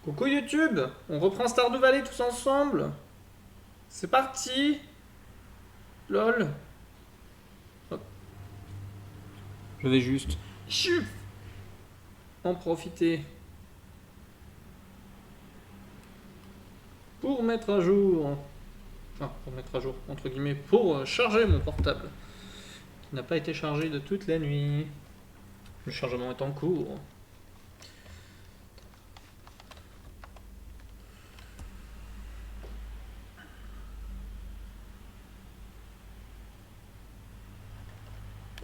Coucou YouTube, on reprend Stardew Valley tous ensemble. C'est parti. Lol. Hop. Je vais juste chut, en profiter pour mettre à jour. Enfin, pour mettre à jour, entre guillemets, pour charger mon portable. Qui n'a pas été chargé de toute la nuit. Le chargement est en cours.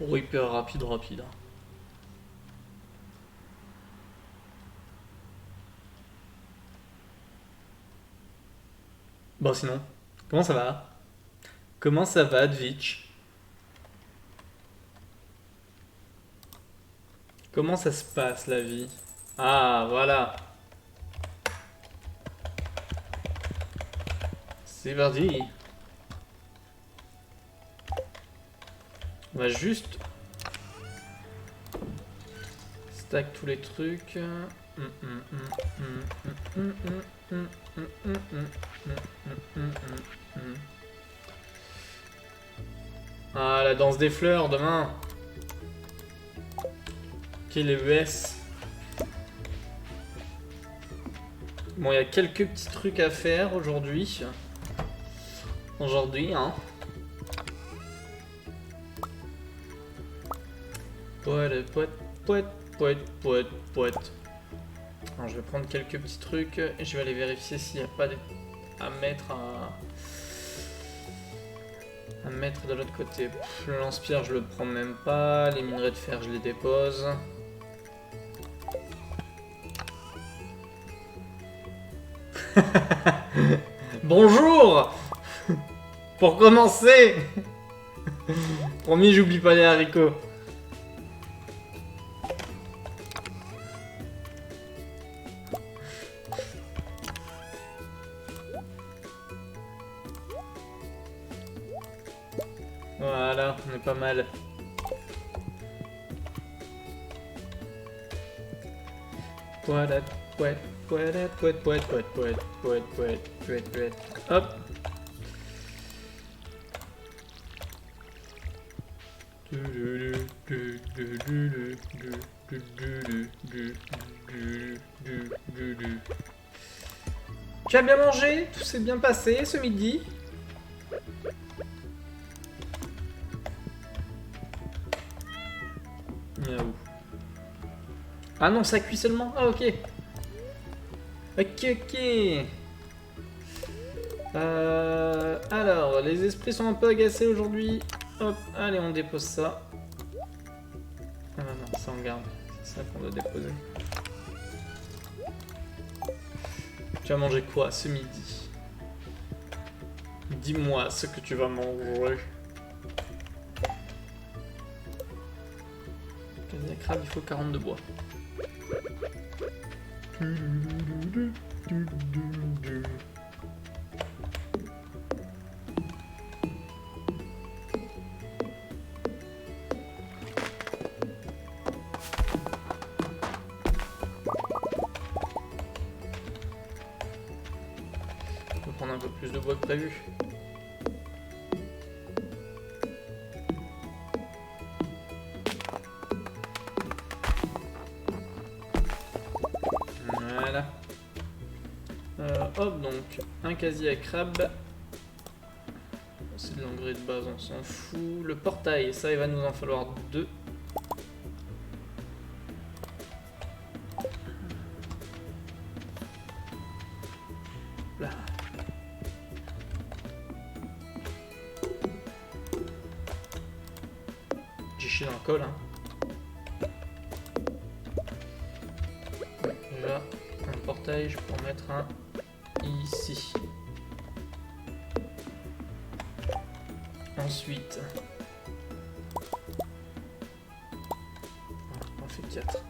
Oh, hyper rapide. Bon, sinon, comment ça va? Comment ça va, Twitch? Comment ça se passe, la vie? Ah, voilà. C'est parti. On va juste stack tous les trucs. Ah, la danse des fleurs demain. Quel ES. Bon, il y a quelques petits trucs à faire aujourd'hui. Hein. Poète. Alors, je vais prendre quelques petits trucs et je vais aller vérifier s'il n'y a pas à mettre à mettre de l'autre côté. Le lance-pierre, je le prends même pas. Les minerais de fer, je les dépose. Bonjour. Pour commencer. Promis, j'oublie pas les haricots. Voilà, on est pas mal. Hop. Tu as bien mangé? Tout s'est bien passé ce midi? Miaou. Ah non, ça cuit seulement? Ah ok. Ok. Alors, les esprits sont un peu agacés aujourd'hui. Hop, allez, on dépose ça. Ah non, ça on garde. C'est ça qu'on doit déposer. Tu vas manger quoi ce midi? Dis-moi ce que tu vas manger. Casia crabe, il faut 40 de bois. On va prendre un peu plus de bois que prévu. Voilà. Hop, donc, un casier à crabe. C'est de l'engrais de base, on s'en fout. Le portail, ça, il va nous en falloir 2. Là. J'ai chié dans le col, hein. Déjà, un portail, je peux en mettre un ici. Ensuite, on fait 4.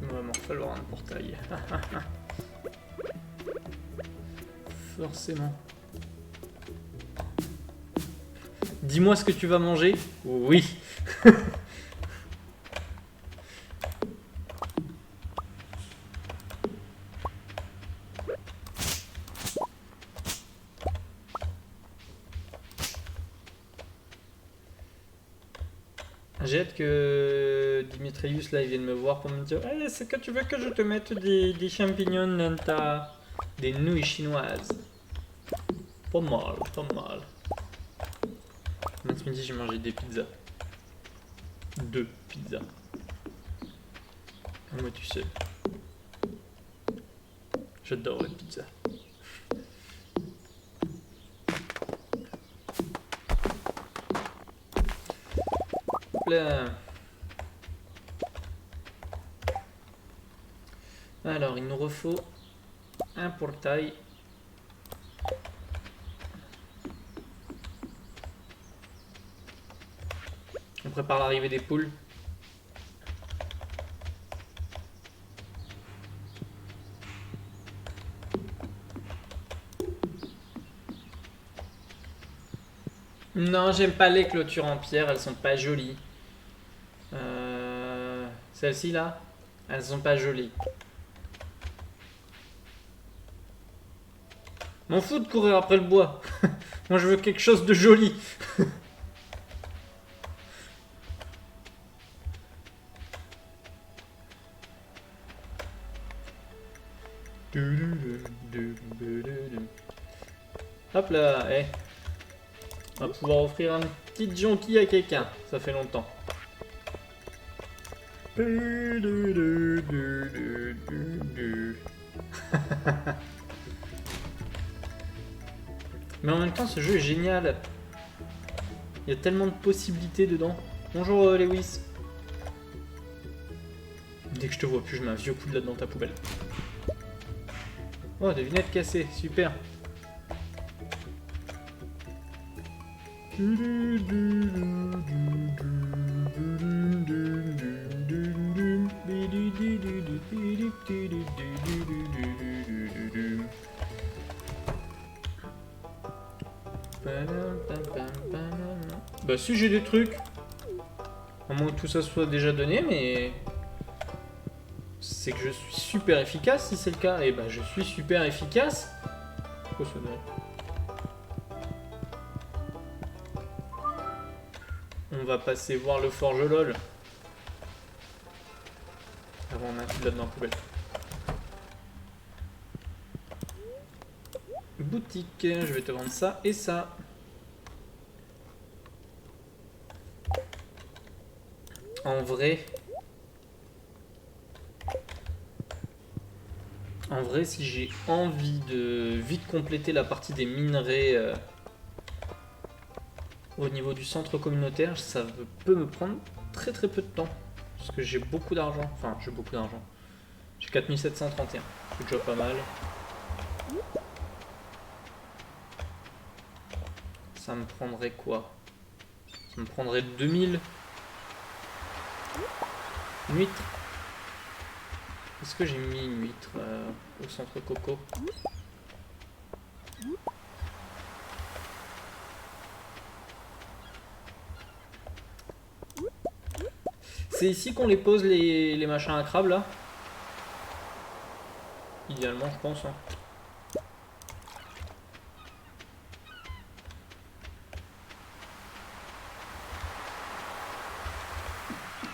Il va m'en falloir un portail. portail. Forcément. Dis-moi ce que tu vas manger. Oui. J'ai hâte que Dimitrius là il vienne me voir pour me dire hey, est-ce que tu veux que je te mette des champignons dans ta... des nouilles chinoises. Pas mal, pas mal. Ce midi j'ai mangé des pizzas. 2 pizzas. Moi tu sais. J'adore les pizzas. Là. Alors, il nous refaut un portail. On prépare l'arrivée des poules. Non, j'aime pas les clôtures en pierre, elles sont pas jolies. Celles-ci là, elles sont pas jolies. M'en fous de courir après le bois. Moi je veux quelque chose de joli. Hop là, eh. On va pouvoir offrir un petit jonquille à quelqu'un. Ça fait longtemps. Mais en même temps, ce jeu est génial. Il y a tellement de possibilités dedans. Bonjour Lewis. Dès que je te vois plus, je mets un vieux coup de latte dans ta poubelle. Oh, des lunettes cassées, super. Bah si j'ai des trucs, à moins que tout ça soit déjà donné, mais c'est que je suis super efficace si c'est le cas. Et bah je suis super efficace. Quoi ça donne ? On va passer voir le forge lol. Avant on a un pilote dans la poubelle. Boutique, je vais te vendre ça et ça. En vrai, si j'ai envie de vite compléter la partie des minerais au niveau du centre communautaire, ça peut me prendre très peu de temps. Parce que j'ai beaucoup d'argent. Enfin, j'ai beaucoup d'argent. J'ai 4731. C'est déjà pas mal. Ça me prendrait quoi? Ça me prendrait 2000. Une huître. Est-ce que j'ai mis une huître au centre coco? C'est ici qu'on les pose les machins à crabe là? Idéalement je pense. Hein.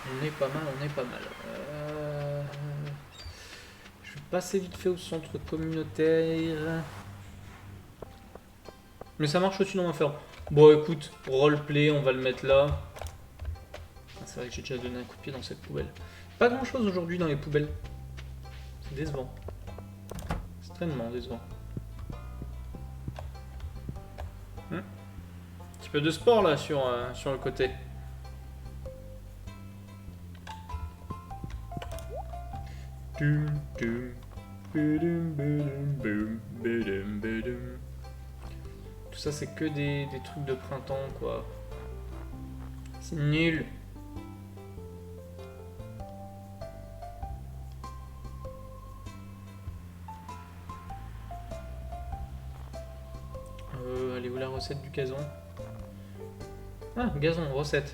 On est pas mal, on est pas mal. Je vais passer vite fait au centre communautaire. Mais ça marche aussi dans ma ferme. Bon écoute, roleplay, on va le mettre là. C'est vrai que j'ai déjà donné un coup de pied dans cette poubelle. Pas grand chose aujourd'hui dans les poubelles. C'est décevant. Extrêmement décevant. Un petit peu de sport là sur le côté. Tout ça c'est que des trucs de printemps quoi. C'est nul. Elle est où la recette du gazon? Ah, gazon, recette.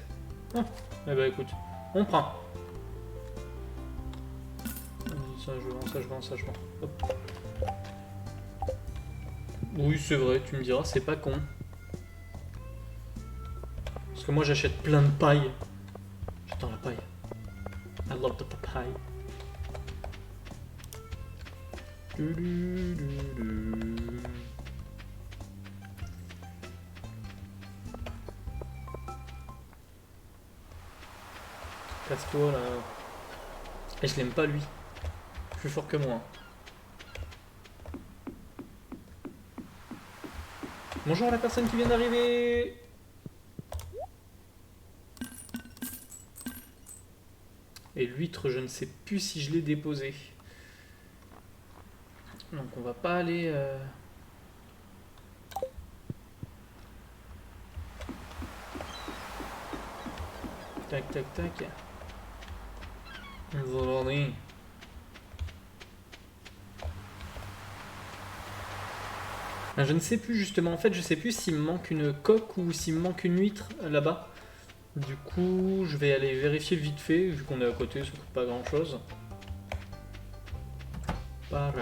Ah, eh bah écoute, on prend. Ça, je vends, ça, je vends, ça, je vends. Hop. Oui, c'est vrai, tu me diras, c'est pas con. Parce que moi, j'achète plein de paille. J'attends la paille. I love the paille. Casse-toi là. Et je l'aime pas lui. Plus fort que moi. Bonjour à la personne qui vient d'arriver. Et l'huître, je ne sais plus si je l'ai déposée. Donc on va pas aller... Tac, tac, tac. Voilà. Je ne sais plus justement, en fait je sais plus s'il me manque une coque ou s'il me manque une huître là-bas. Du coup je vais aller vérifier vite fait, vu qu'on est à côté, ça coûte pas grand chose. Ça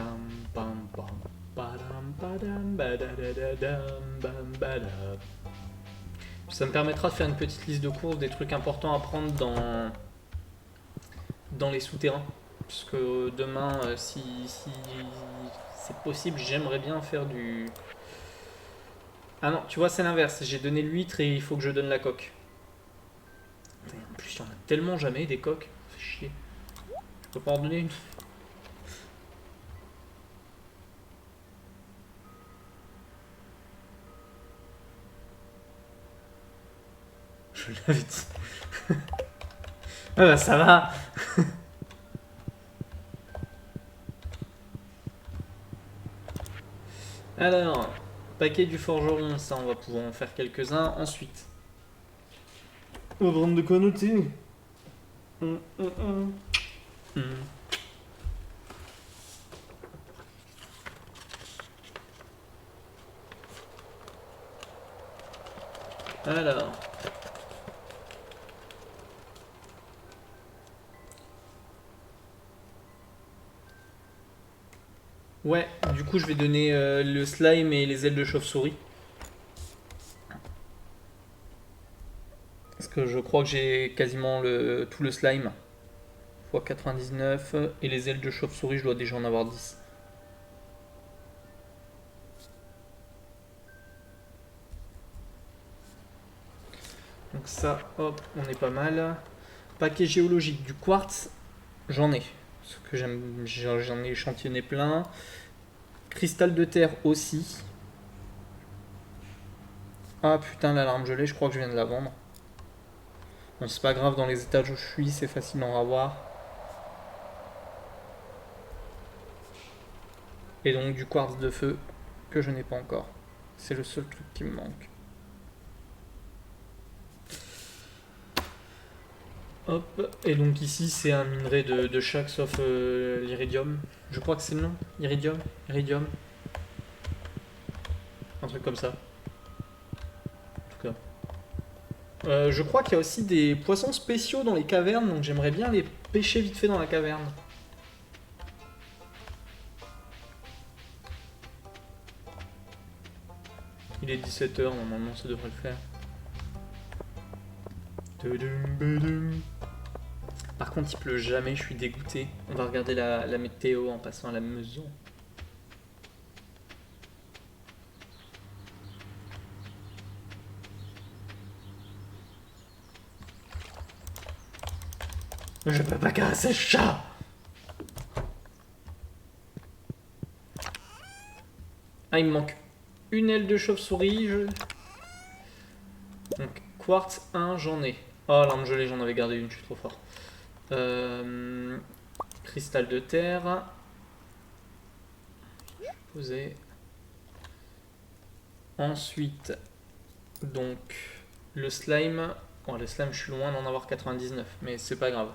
me permettra de faire une petite liste de courses, des trucs importants à prendre dans les souterrains. Parce que demain, si c'est possible, j'aimerais bien faire du... Ah non, tu vois, c'est l'inverse. J'ai donné l'huître et il faut que je donne la coque. En plus, il y en a tellement jamais des coques. Ça fait chier. Je peux pas en donner une. Je l'avais dit. Ah bah ça va. Alors, paquet du forgeron, ça on va pouvoir en faire quelques-uns. Ensuite, on va prendre de quoi noter. Alors. Ouais, du coup je vais donner le slime et les ailes de chauve-souris. Parce que je crois que j'ai quasiment tout le slime. Fois 99. Et les ailes de chauve-souris, je dois déjà en avoir 10. Donc ça, hop, on est pas mal. Paquet géologique, du quartz, j'en ai. Parce que j'en ai échantillonné plein. Cristal de terre aussi. Ah putain, l'alarme gelée, je crois que je viens de la vendre. Bon, c'est pas grave, dans les étages où je suis, c'est facile d'en avoir. Et donc du quartz de feu que je n'ai pas encore. C'est le seul truc qui me manque. Hop, et donc ici c'est un minerai de chaque sauf l'iridium. Je crois que c'est le nom. Iridium. Un truc comme ça. En tout cas. Je crois qu'il y a aussi des poissons spéciaux dans les cavernes, donc j'aimerais bien les pêcher vite fait dans la caverne. Il est 17 h, normalement ça devrait le faire. Par contre, il pleut jamais, je suis dégoûté. On va regarder la météo en passant à la maison. Je peux pas caresser le chat. Ah, il me manque une aile de chauve-souris. Donc, quartz 1, j'en ai. Oh, l'arme gelée, j'en avais gardé une, je suis trop fort. Cristal de terre. Je vais poser. Ensuite, donc, le slime. Bon, le slime, je suis loin d'en avoir 99, mais c'est pas grave.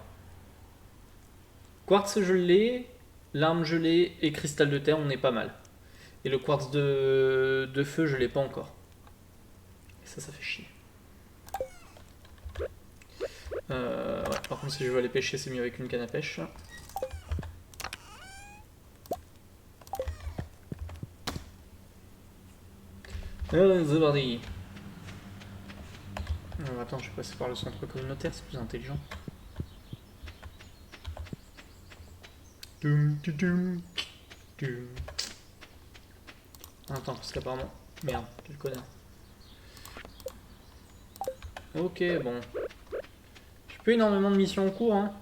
Quartz, je l'ai. L'arme gelée et cristal de terre, on est pas mal. Et le quartz de feu, je l'ai pas encore. Et ça fait chier. Ouais, par contre, si je veux aller pêcher, c'est mieux avec une canne à pêche. C'est parti. Attends, je vais passer par le centre communautaire, c'est plus intelligent. Attends, parce qu'apparemment... Merde, quel connard. Ok, bon. J'ai pas énormément de missions en cours, hein.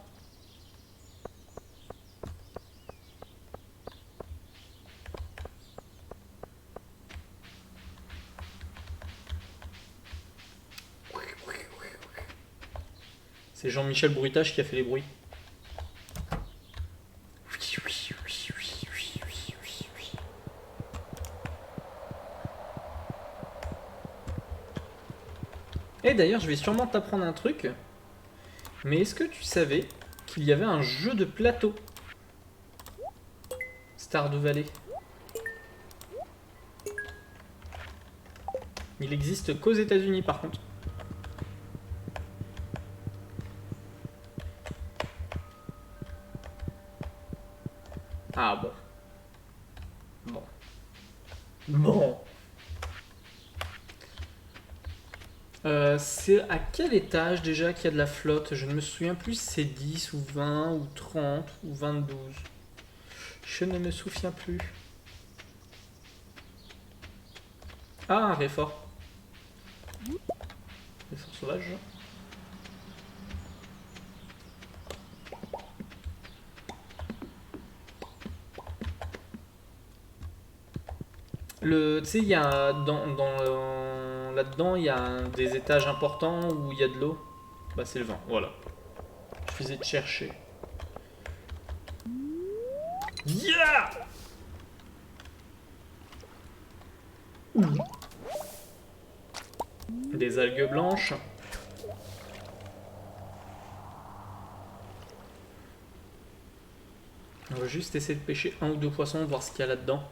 C'est Jean-Michel Bruitage qui a fait les bruits. Et d'ailleurs, je vais sûrement t'apprendre un truc. Mais est-ce que tu savais qu'il y avait un jeu de plateau Stardew Valley? Il existe qu'aux États-Unis par contre. Ah bon. Bon. Bon. C'est à quel étage déjà qu'il y a de la flotte? Je ne me souviens plus si c'est 10 ou 20 ou 30 ou 22. Je ne me souviens plus. Ah, un réfort. Réfort sauvage. Tu sais, il y a là-dedans, il y a des étages importants où il y a de l'eau. Bah, c'est le vent, voilà. Je faisais de chercher. Yeah! Des algues blanches. On va juste essayer de pêcher un ou deux poissons, voir ce qu'il y a là-dedans.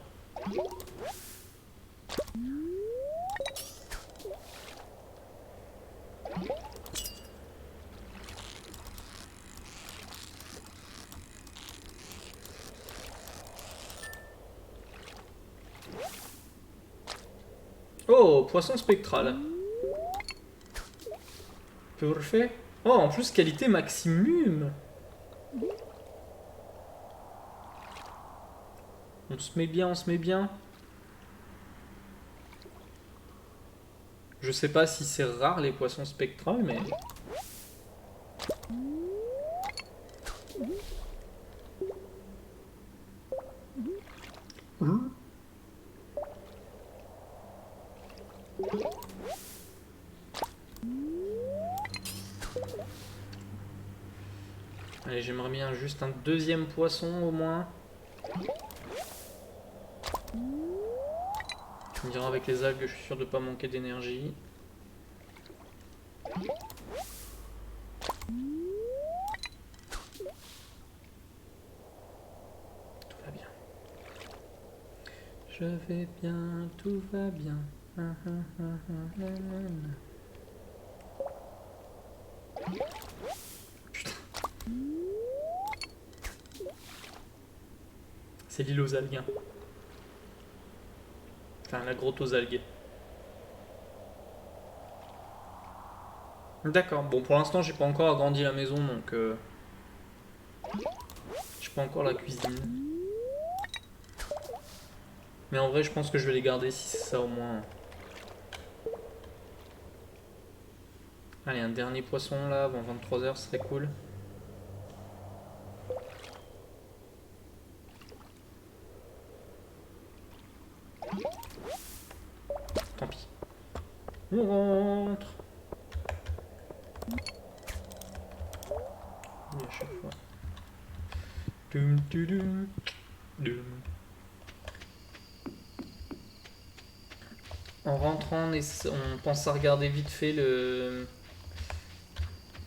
Oh, poisson spectral. Parfait. Oh, en plus, qualité maximum. On se met bien, on se met bien. Je sais pas si c'est rare les poissons spectrales, mais... Allez, j'aimerais bien juste un deuxième poisson au moins. Tu me diras avec les algues, je suis sûr de pas manquer d'énergie. Tout va bien. Je vais bien, tout va bien. Putain. C'est l'île aux algues. Enfin, la grotte aux algues. D'accord. Bon, pour l'instant, j'ai pas encore agrandi la maison, donc... j'ai pas encore la cuisine. Mais en vrai, je pense que je vais les garder si c'est ça au moins. Allez, un dernier poisson là, avant 23h, ce serait cool. Tant pis. On rentre. Et à chaque fois. En rentrant, on pense à regarder vite fait le...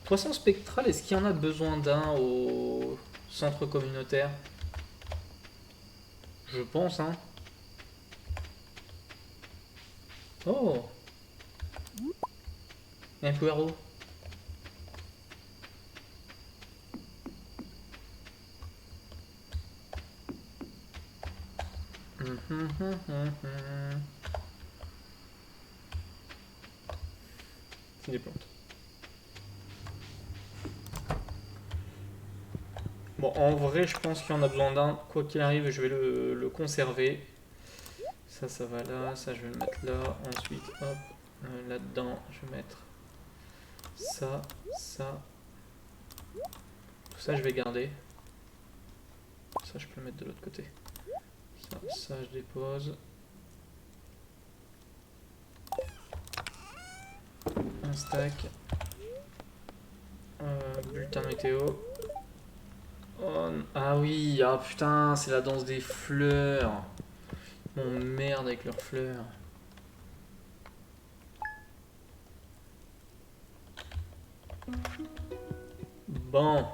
Poisson spectral, est-ce qu'il y en a besoin d'un au centre communautaire? Je pense, hein. Oh, il y a un poireau. C'est des plantes. Bon, en vrai, je pense qu'il y en a besoin d'un. Quoi qu'il arrive, je vais le conserver. Ça va là. Ça, je vais le mettre là. Ensuite, hop, là-dedans, je vais mettre ça, ça. Tout ça, je vais garder. Ça, je peux le mettre de l'autre côté. Ça, je dépose. Un stack. Bulletin météo. Oh, ah oui, ah putain, c'est la danse des fleurs. Mon merde avec leurs fleurs. Bon.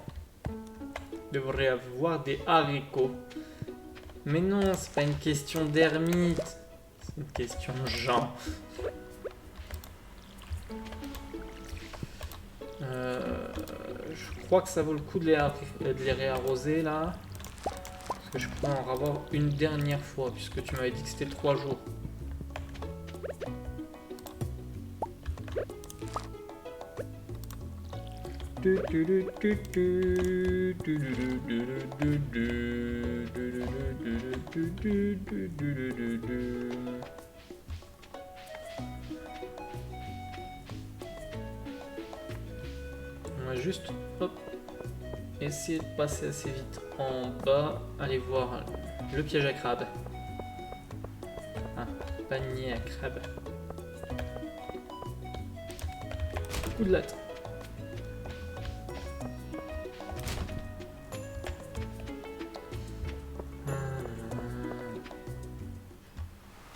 Devrait avoir des haricots. Mais non, c'est pas une question d'ermite. C'est une question de gens. Je crois que ça vaut le coup de les réarroser là. Parce que je crois en avoir une dernière fois, puisque tu m'avais dit que c'était 3 jours. On va juste hop, essayer de passer assez vite en bas. Aller voir le piège à crabe. Un panier à crabe. Coup de latte.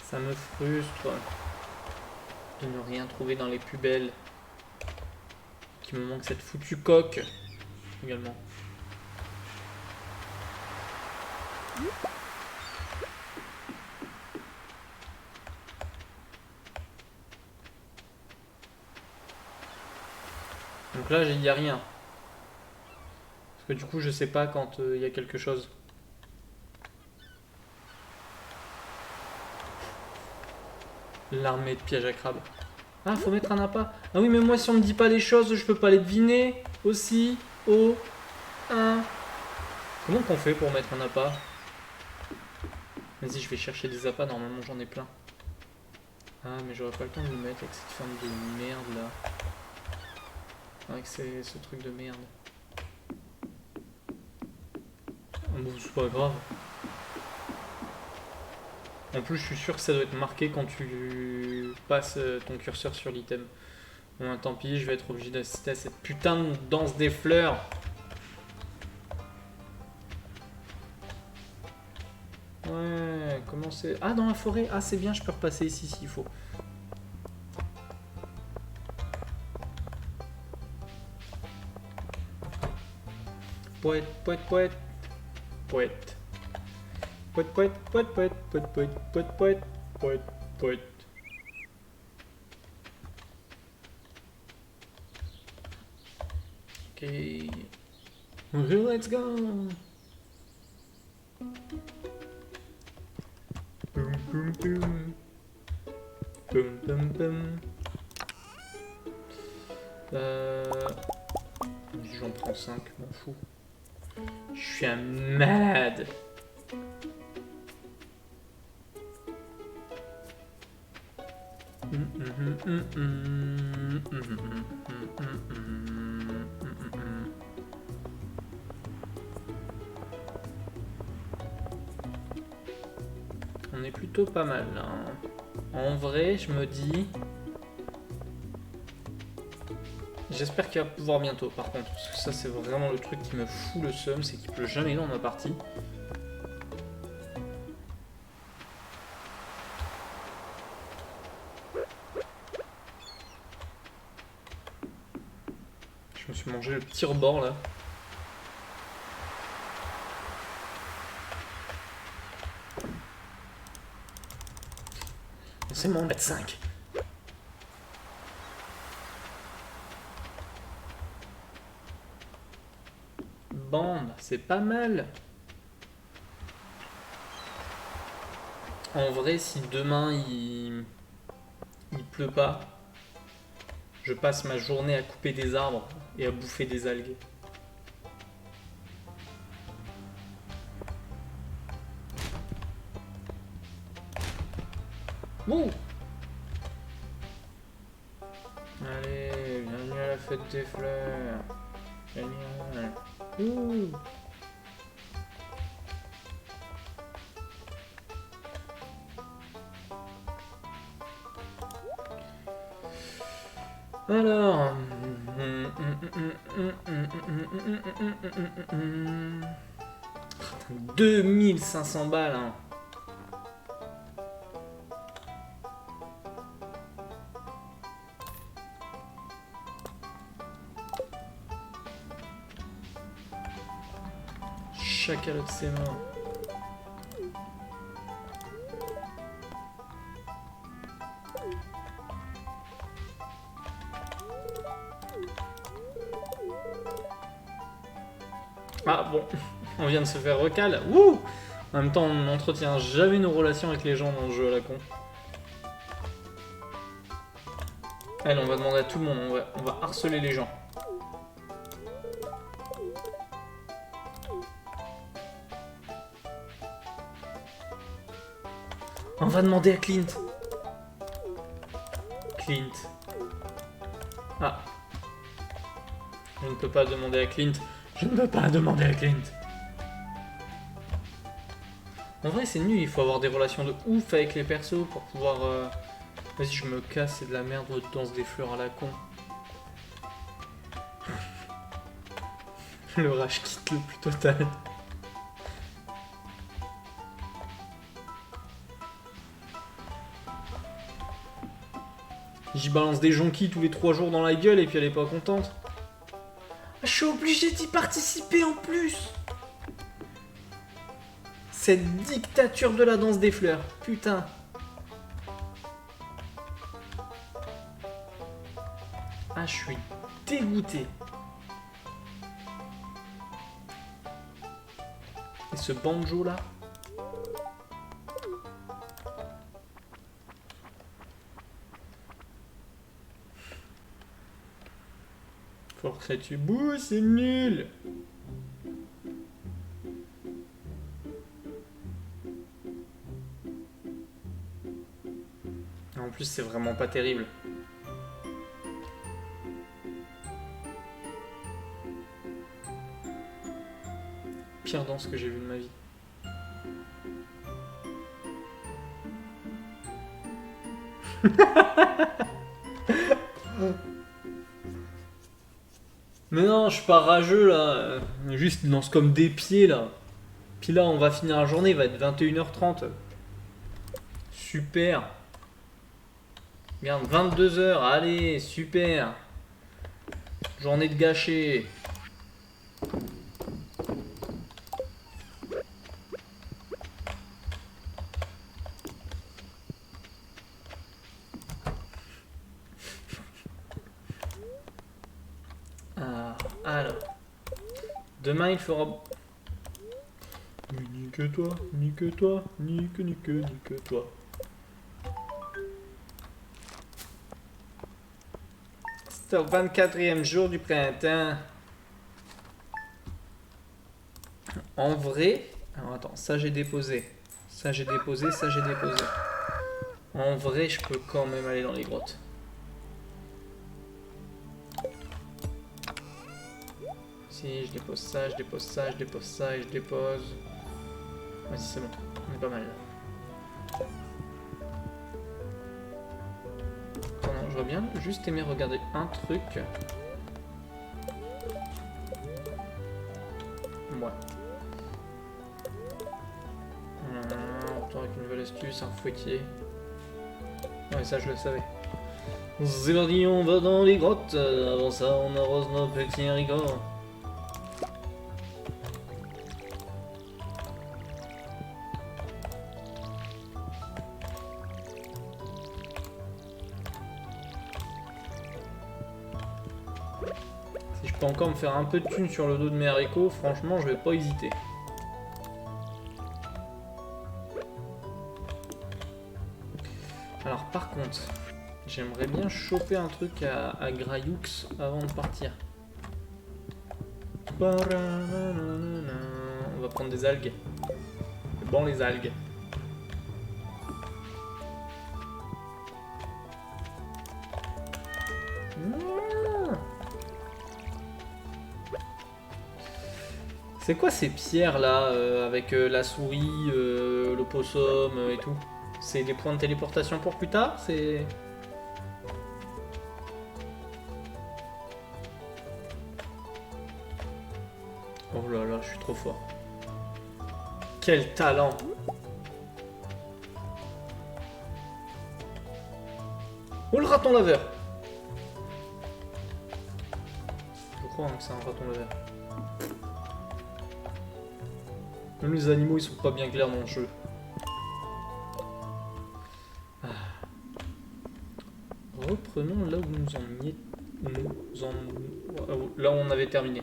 Ça me frustre de ne rien trouver dans les plus belles. Qu'il me manque cette foutue coque également. Donc là, il n'y a rien. Parce que du coup, je sais pas quand il y a quelque chose. L'armée de pièges à crabe. Ah, faut mettre un appât. Ah oui, mais moi, si on me dit pas les choses, je peux pas les deviner. Aussi. Oh. Un. Comment qu'on fait pour mettre un appât? Vas-y, je vais chercher des appâts. Normalement, j'en ai plein. Ah, mais j'aurais pas le temps de le mettre avec cette forme de merde là. Avec ce truc de merde. Bon, c'est pas grave. En plus, je suis sûr que ça doit être marqué quand tu passes ton curseur sur l'item. Bon, tant pis, je vais être obligé d'assister à cette putain de danse des fleurs. Ouais, comment c'est... Ah, dans la forêt. Ah, c'est bien, je peux repasser ici s'il faut. Poète, poète, poète. Poète. Poète, poète, poète, poète, poète, poète, poète, poète, poète, poète. Ok. Let's go. Boum, boum, boum. Boum, boum, boum. J'en prends 5, m'en fous. Je suis un mad. On est plutôt pas mal là. En vrai, je me dis... J'espère qu'il va pouvoir bientôt par contre. Parce que ça c'est vraiment le truc qui me fout le seum, c'est qu'il pleut jamais dans ma partie. Je me suis mangé le petit rebord là. C'est mon mettre 5. Bam, c'est pas mal. En vrai, si demain il pleut pas, je passe ma journée à couper des arbres et à bouffer des algues. Wouh! Allez, bienvenue à la fête des fleurs. Génial. Ouh. Alors... 2500 balles, hein. Chacal de ses mains. Ah bon, on vient de se faire recal. Wouh! En même temps, on n'entretient jamais nos relations avec les gens dans le jeu à la con. Allez, on va demander à tout le monde, on va harceler les gens. On va demander à Clint. Clint. Ah. Je ne peux pas demander à Clint. Je ne peux pas demander à Clint. En vrai, c'est nul, il faut avoir des relations de ouf avec les persos pour pouvoir... Vas-y, je me casse, c'est de la merde, danse des fleurs à la con. Le rage quitte le plus total. J'y balance des jonquilles tous les 3 jours dans la gueule et puis elle est pas contente. Je suis obligé d'y participer en plus. Cette dictature de la danse des fleurs, putain. Ah, je suis dégoûté. Et ce banjo là. Fort crétu. Bouh, c'est nul. En plus, c'est vraiment pas terrible. Pire danse que j'ai vu de ma vie. Mais non, je suis pas rageux là. Juste, il lance comme des pieds là. Puis là, on va finir la journée, il va être 21h30. Super. Regarde, 22h, allez, super. Journée de gâcher. Ah, alors. Demain, il fera... Nique toi, nique toi, nique toi. C'est au 24e jour du printemps. En vrai... Alors attends, ça j'ai déposé. Ça j'ai déposé, ça j'ai déposé. En vrai, je peux quand même aller dans les grottes. Si, je dépose ça, je dépose ça, je dépose ça et je dépose... Vas-y, c'est bon, on est pas mal là. Attends, non, je vois bien juste aimer regarder un truc. Ouais. Retour avec une nouvelle astuce, un fouettier. Ouais, ça je le savais. C'est parti, on va dans les grottes. Avant ça, on arrose nos petits haricots. peux encore me faire un peu de thunes sur le dos de mes haricots, franchement, je vais pas hésiter. Alors, par contre, j'aimerais bien choper un truc à Grayoux avant de partir. On va prendre des algues. C'est bon, les algues. C'est quoi ces pierres là avec la souris, l'opossum et tout? C'est des points de téléportation pour plus tard? C'est... Oh là là, je suis trop fort. Quel talent! Oh, le raton laveur! Je crois que c'est un raton laveur. Même les animaux, ils sont pas bien clairs dans le jeu. Ah. Reprenons là où nous en étions. Là où on avait terminé.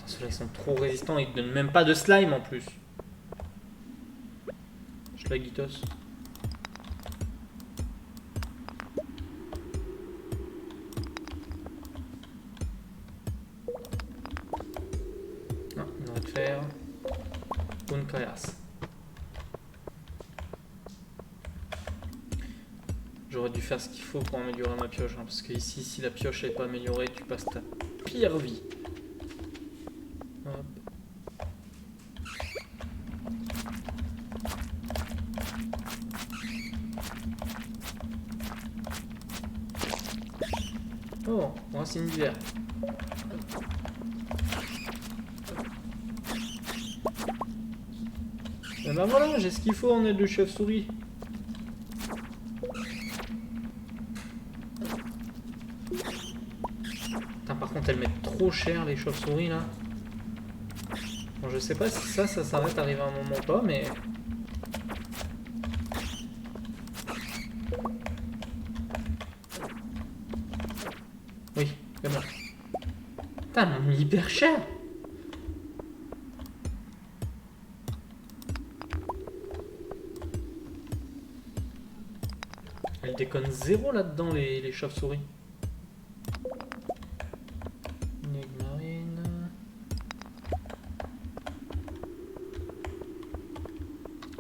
Ceux-là, ils sont trop résistants. Ils ne donnent même pas de slime en plus. Schlagitos. Non, on va te faire une caillasse. J'aurais dû faire ce qu'il faut pour améliorer ma pioche, hein, parce que ici, si la pioche n'est pas améliorée, tu passes ta pire vie. Hop. Oh, racine d'hiver. Et ben voilà, j'ai ce qu'il faut en aide de chauve-souris. Putain, par contre, elles mettent trop cher les chauves-souris là. Bon, je sais pas si ça s'arrête à arriver à un moment ou pas, mais... Oui, c'est bon. Putain, elles m'ont mis hyper cher. Elles déconnent zéro là-dedans, les chauves-souris.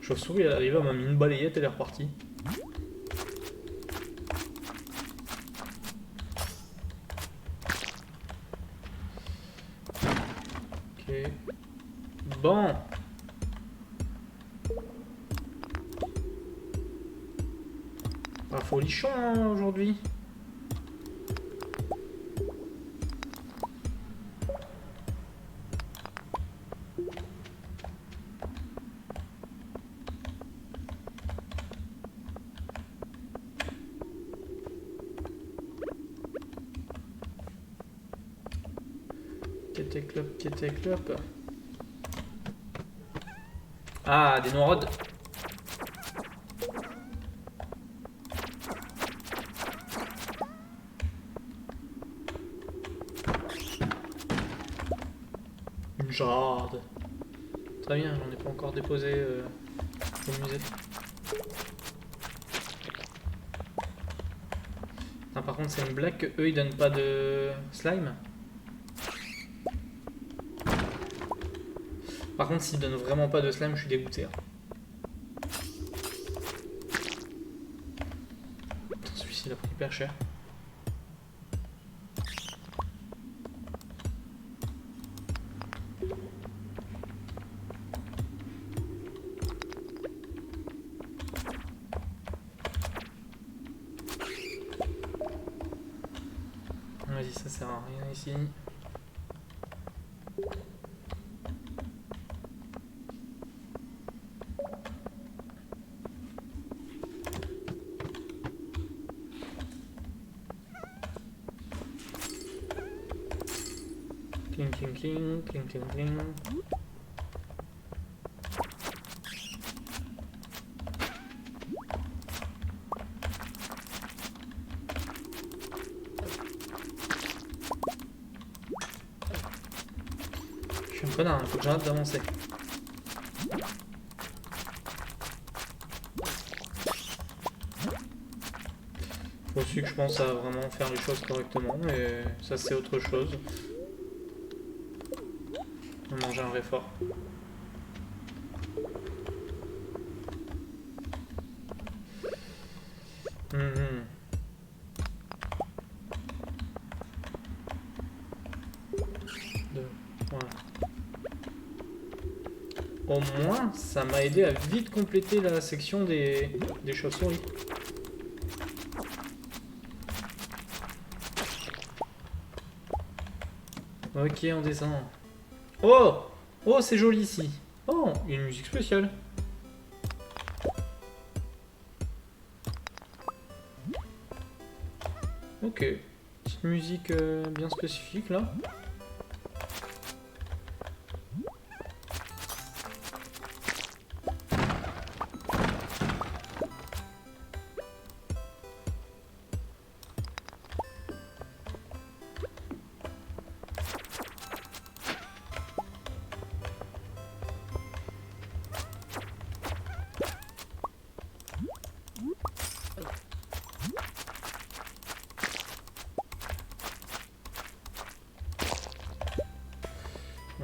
Chauve-souris, elle arrive, elle m'a mis une balayette, elle est repartie. Ok. Bon. Ah, folichon hein, aujourd'hui. Clop. Ah, des noirodes. Une jarde. Très bien, j'en ai pas encore déposé au musée. Ah, par contre, c'est une blague que eux ils donnent pas de slime. Par contre, s'ils donnent vraiment pas de slime, je suis dégoûté. Hein. Celui-ci, il a pris hyper cher. Vas-y, ça sert à rien ici. Cling. suis un connard, hein, faut que j'arrête d'avancer. Faut aussi que je pense à vraiment faire les choses correctement, et ça c'est autre chose. On va manger un vrai fort. Voilà. Au moins, ça m'a aidé à vite compléter la section des chauves-souris. Ok, on descend. Oh! Oh, c'est joli ici. Oh, il y a une musique spéciale. Ok. Petite musique bien spécifique là.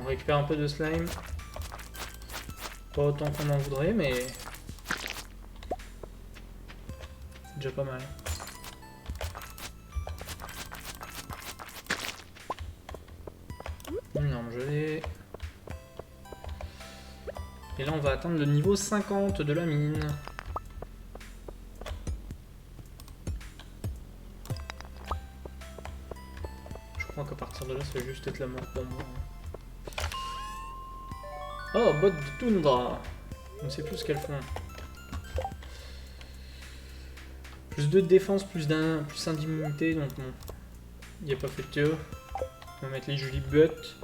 On récupère un peu de slime. Pas autant qu'on en voudrait, mais c'est déjà pas mal. Non, je l'ai. Et là, on va atteindre le niveau 50 de la mine. Je crois qu'à partir de là, ça va juste être la mort pour moi. Oh, bottes de toundra. Je ne sais plus ce qu'elles font. Plus 2 de défense, plus 1 d'immunité, donc bon. Il n'y a pas fait de théo. On va mettre les jolies bottes.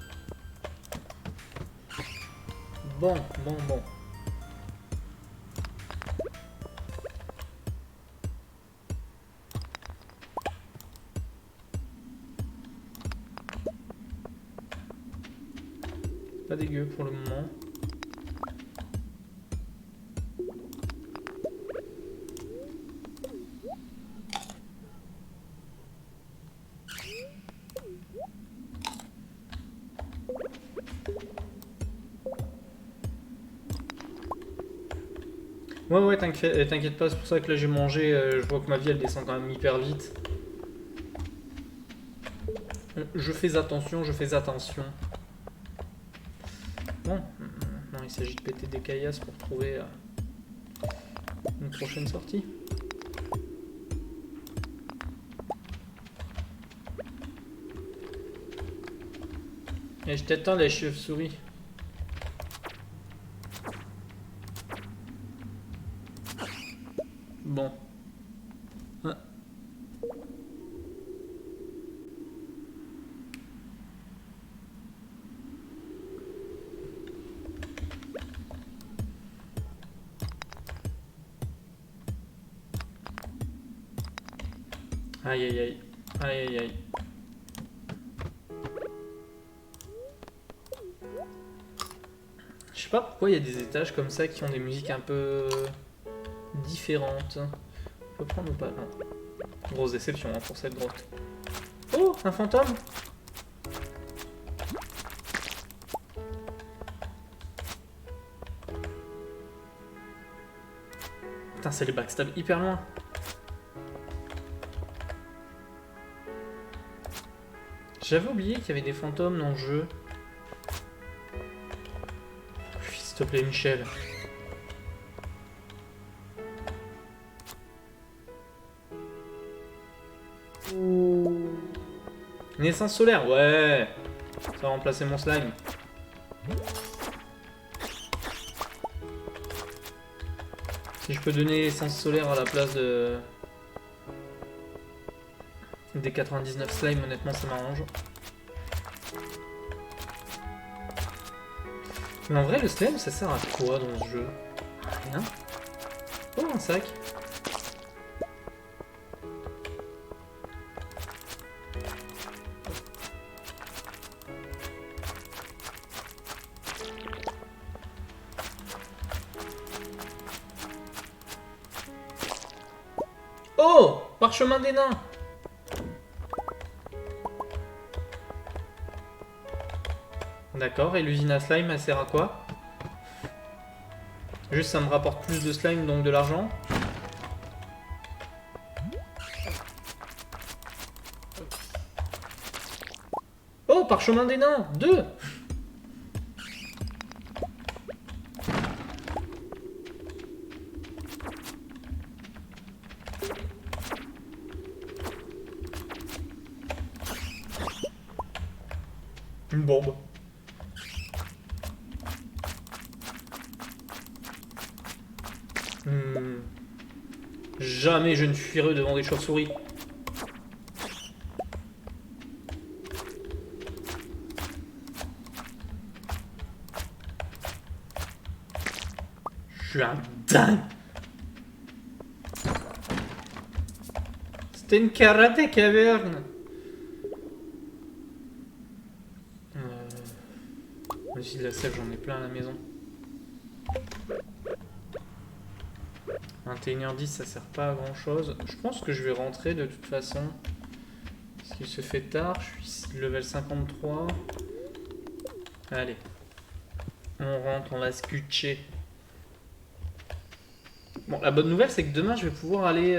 Bon. Pas dégueu pour le moment. Ouais, t'inquiète pas, c'est pour ça que là j'ai mangé, je vois que ma vie elle descend quand même hyper vite. Je fais attention. Bon, non, il s'agit de péter des caillasses pour trouver une prochaine sortie. Et je t'attends les chauves-souris. Bon. Ah. Aïe. Je sais pas pourquoi il y a des étages comme ça qui ont des musiques un peu différentes. On peut prendre ou pas? Non. Grosse déception hein, pour cette grotte. Oh, un fantôme! Putain, c'est les backstab hyper loin. J'avais oublié qu'il y avait des fantômes dans le jeu. S'il te plaît, Michel. Une essence solaire, ouais. Ça va remplacer mon slime. Si je peux donner essence solaire à la place de... des 99 slime, honnêtement ça m'arrange. Mais en vrai le slime ça sert à quoi dans ce jeu? Rien. Oh un sac. Oh! Parchemin des nains! D'accord, et l'usine à slime, elle sert à quoi? Juste, ça me rapporte plus de slime, donc de l'argent. Oh, parchemin des nains! 2! Une bombe. Jamais je ne fuirai devant des chauves-souris. Je suis un dingue. C'était une karaté caverne. Aussi de la sève, j'en ai plein à la maison. 21h10, ça sert pas à grand chose. Je pense que je vais rentrer de toute façon. Parce qu'il se fait tard. Je suis level 53. Allez. On rentre, on va se scutcher. Bon, la bonne nouvelle, c'est que demain, je vais pouvoir aller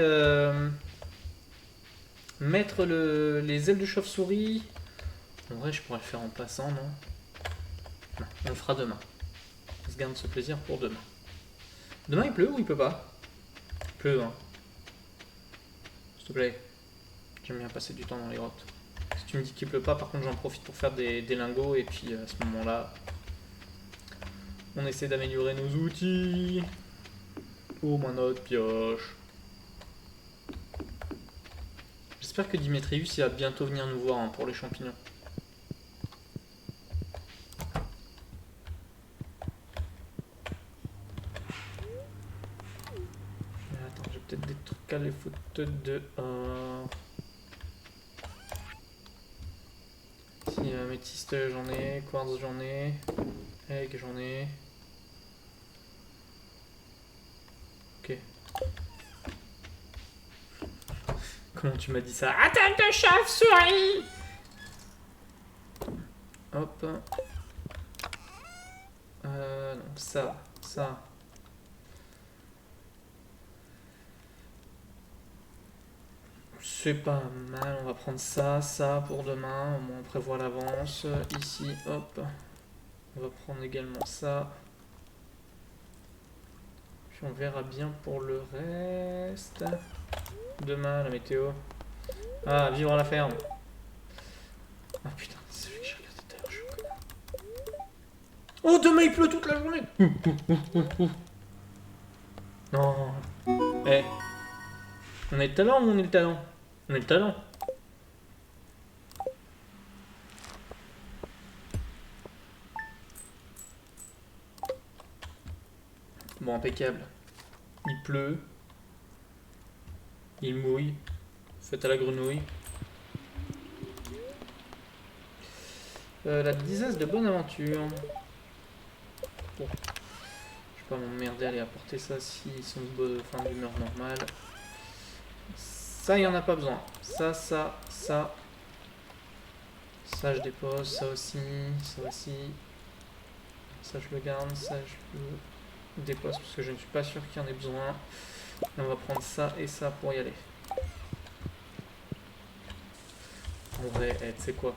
mettre les ailes de chauve-souris. En vrai, je pourrais le faire en passant, non? Non, on le fera demain. On se garde ce plaisir pour demain. Demain, il pleut ou il peut pas? Il pleut, hein. S'il te plaît. J'aime bien passer du temps dans les grottes. Si tu me dis qu'il pleut pas, par contre, j'en profite pour faire des lingots. Et puis, à ce moment-là, on essaie d'améliorer nos outils. Oh, moi, notre pioche. J'espère que Dimitrius, il va bientôt venir nous voir hein, pour les champignons. Attends, j'ai peut-être des trucs à les foutre dehors. Si métiste j'en ai, quartz j'en ai, egg j'en ai. Ok. Comment tu m'as dit ça? Attaque de chauve-souris! Hop. Non, ça. C'est pas mal, on va prendre ça pour demain, au moins on prévoit l'avance. Ici, hop. On va prendre également ça. Puis on verra bien pour le reste. Demain, la météo. Ah, vivre à la ferme. Ah putain, c'est celui que j'ai regardé tout à l'heure, je suis un connard. Oh, demain il pleut toute la journée. Non. Eh. On est le talent ou on est le talent? On est le talent. Bon, impeccable. Il pleut. Il mouille. Faites à la grenouille. La dizaine de bonne aventure. Bon. Je vais pas m'emmerder à aller apporter ça s'ils sont d'humeur normale. Ça, il n'y en a pas besoin. Ça. Ça, je dépose. Ça aussi. Ça, je le garde. Ça, je le dépose parce que je ne suis pas sûr qu'il y en ait besoin. Et on va prendre ça et ça pour y aller. En vrai, tu sais quoi?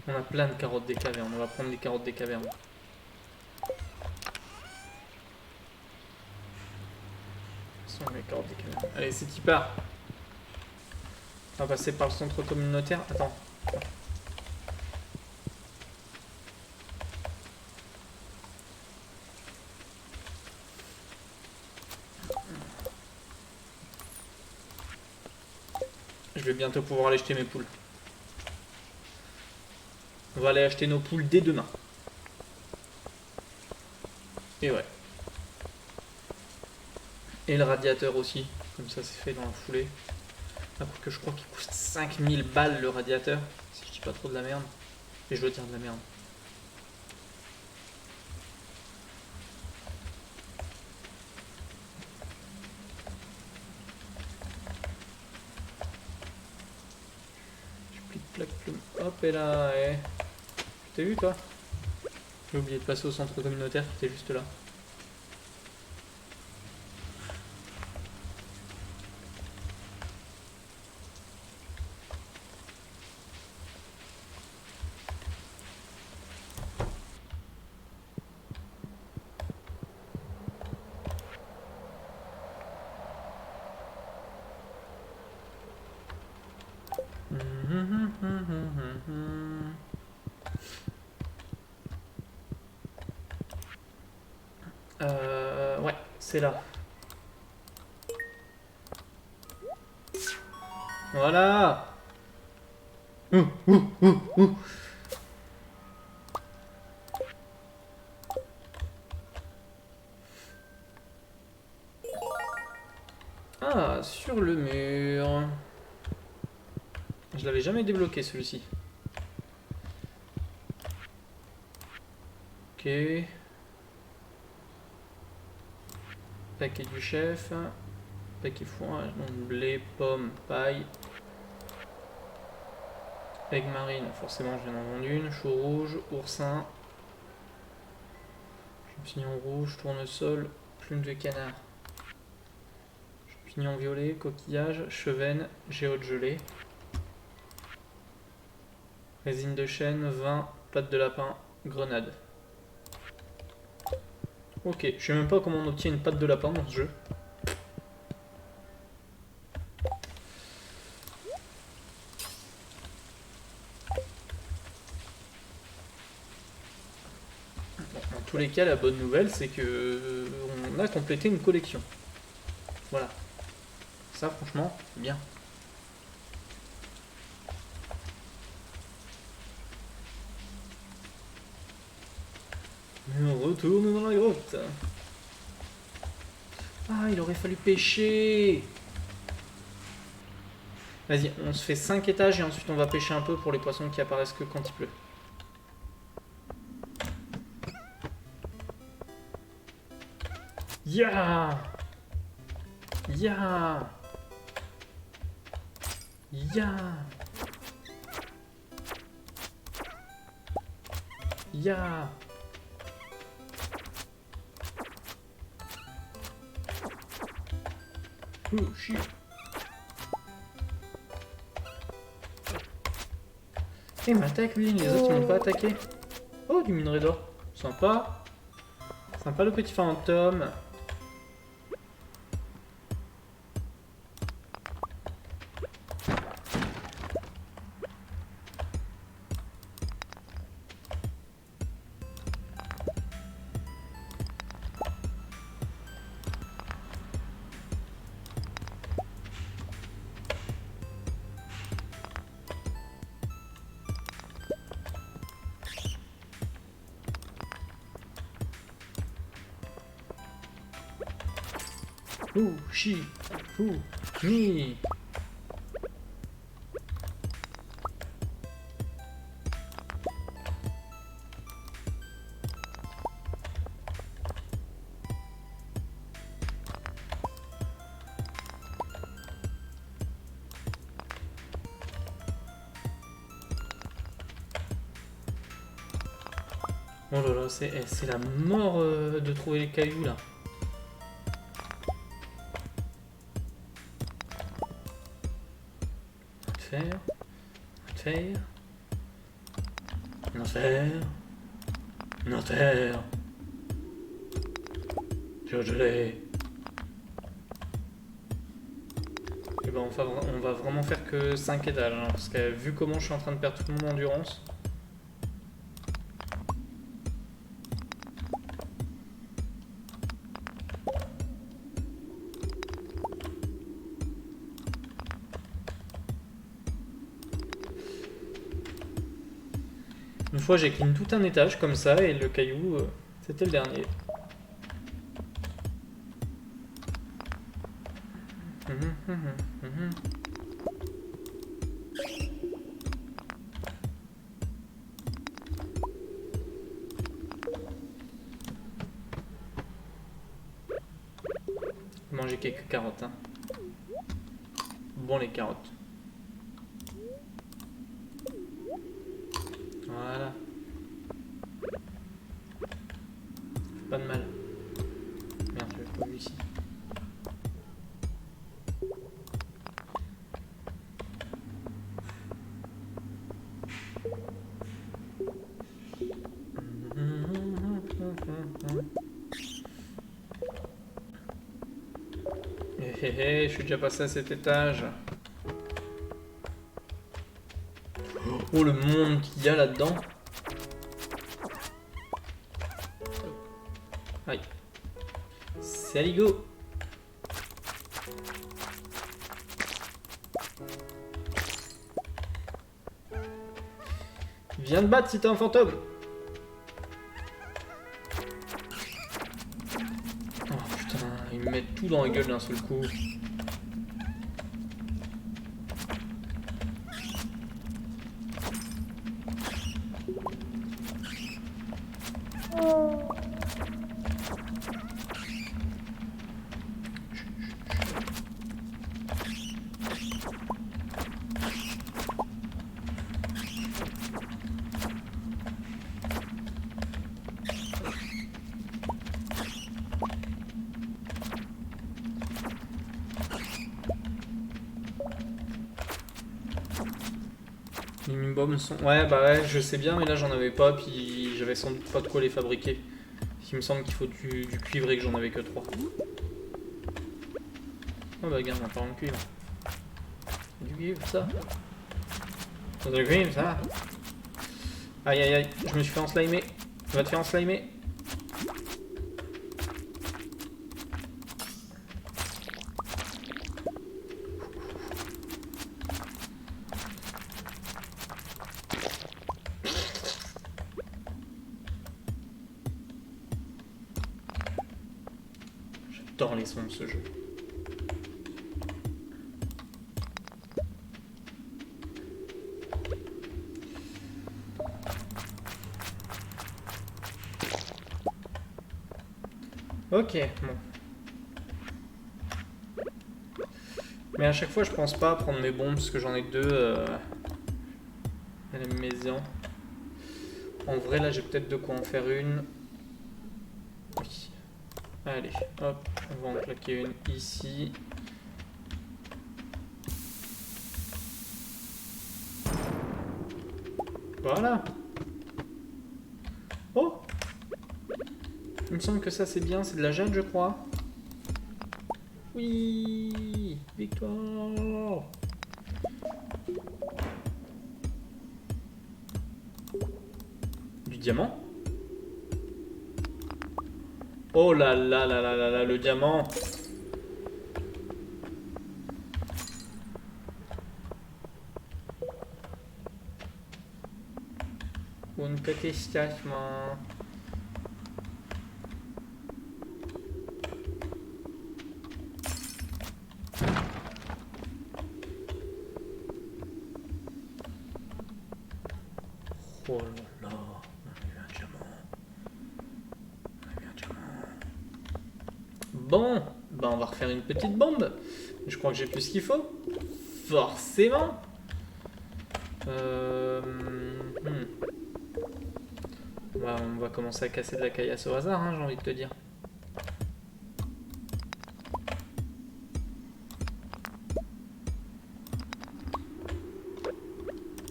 On a plein de carottes des cavernes. On va prendre les carottes des cavernes. Les carottes des cavernes. Allez, c'est qui part. On va passer par le centre communautaire. Attends. Je vais bientôt pouvoir aller acheter mes poules. On va aller acheter nos poules dès demain. Et ouais. Et le radiateur aussi. Comme ça, c'est fait dans la foulée. Après que je crois qu'il coûte 5000 balles le radiateur. Si je dis pas trop de la merde. Et je dois dire de la merde. fais là, eh? Tu t'es vu toi? J'ai oublié de passer au centre communautaire qui était juste là. Ouais, c'est là. Voilà. Ouh. Ah, sur le mur. Je l'avais jamais débloqué celui-ci. Ok. Paquet du chef. Paquet fourrage, donc blé, pomme, paille. Aigue marine, forcément je viens d'en vendre une. Chou rouge, oursin. Champignon rouge, tournesol, plume de canard. Champignon violet, coquillage, chevenne, géode gelée. Résine de chêne, vin, pâte de lapin, grenade. Ok, je sais même pas comment on obtient une pâte de lapin dans ce jeu. Bon, dans tous les cas, la bonne nouvelle, c'est que on a complété une collection. Voilà. Ça, franchement, c'est bien. Et on retourne dans la grotte. Ah, il aurait fallu pêcher. Vas-y, on se fait 5 étages et ensuite on va pêcher un peu pour les poissons qui apparaissent que quand il pleut. Ya! Ya! Ya! Ya! Oh shit! Il m'attaque lui, les autres ils m'ont pas attaqué. Oh, du minerai d'or. Sympa. Sympa le petit fantôme. Ouh, chi, ouh, ni. Oh là là, c'est la mort de trouver les cailloux là. Faire. Faire. Non faire. Non faire. Je l'ai. Et ben on va vraiment faire que 5 étages, hein, parce que vu comment je suis en train de perdre tout mon endurance. Une fois j'ai clean tout un étage comme ça et le caillou c'était le dernier. Manger quelques carottes. Hein. Bon les carottes. Pas de mal. Merde, j'avais pas vu ici. Je suis déjà passé à cet étage. Oh, le monde qu'il y a là-dedans. Aïe. Salut, go. Viens te battre si t'es un fantôme. Oh putain, ils me mettent tout dans la gueule d'un seul coup. Les mini-bombes sont... Ouais, bah ouais, je sais bien, mais là j'en avais pas, puis j'avais sans doute pas de quoi les fabriquer. Il me semble qu'il faut du cuivre et que j'en avais que 3. Oh bah regarde, on parle en cuivre. Du cuivre, ça. Du cuivre, ça. Aïe aïe aïe, je me suis fait enslimer. Va te faire enslimer. J'adore les sons de ce jeu. Ok, bon. Mais à chaque fois, je pense pas à prendre mes bombes parce que j'en ai 2 à la maison. En vrai, là, j'ai peut-être de quoi en faire une. Oui. Allez, hop, on va en claquer une ici. Voilà. Oh! Il me semble que ça c'est bien, c'est de la jade je crois. Oui! Victoire! Du diamant? Oh là là là là là là, le diamant! Un petit statement. Oh là là, on a eu un diamant. On a eu un diamant. Bon, bah on va refaire une petite bombe. Je crois que j'ai plus ce qu'il faut. Forcément. On va commencer à casser de la caillasse au hasard, hein, j'ai envie de te dire.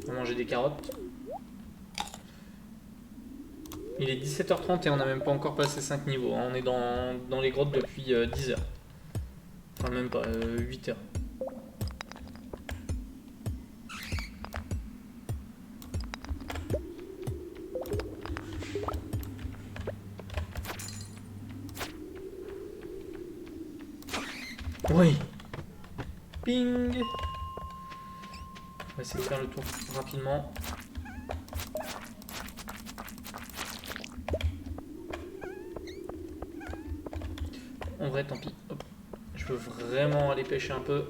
On va manger des carottes. Il est 17h30 et on n'a même pas encore passé 5 niveaux. Hein. On est dans les grottes depuis 10h. Enfin même pas, 8h. Oui. Ping. On va essayer de faire le tour rapidement. En vrai, tant pis. Hop. Je veux vraiment aller pêcher un peu.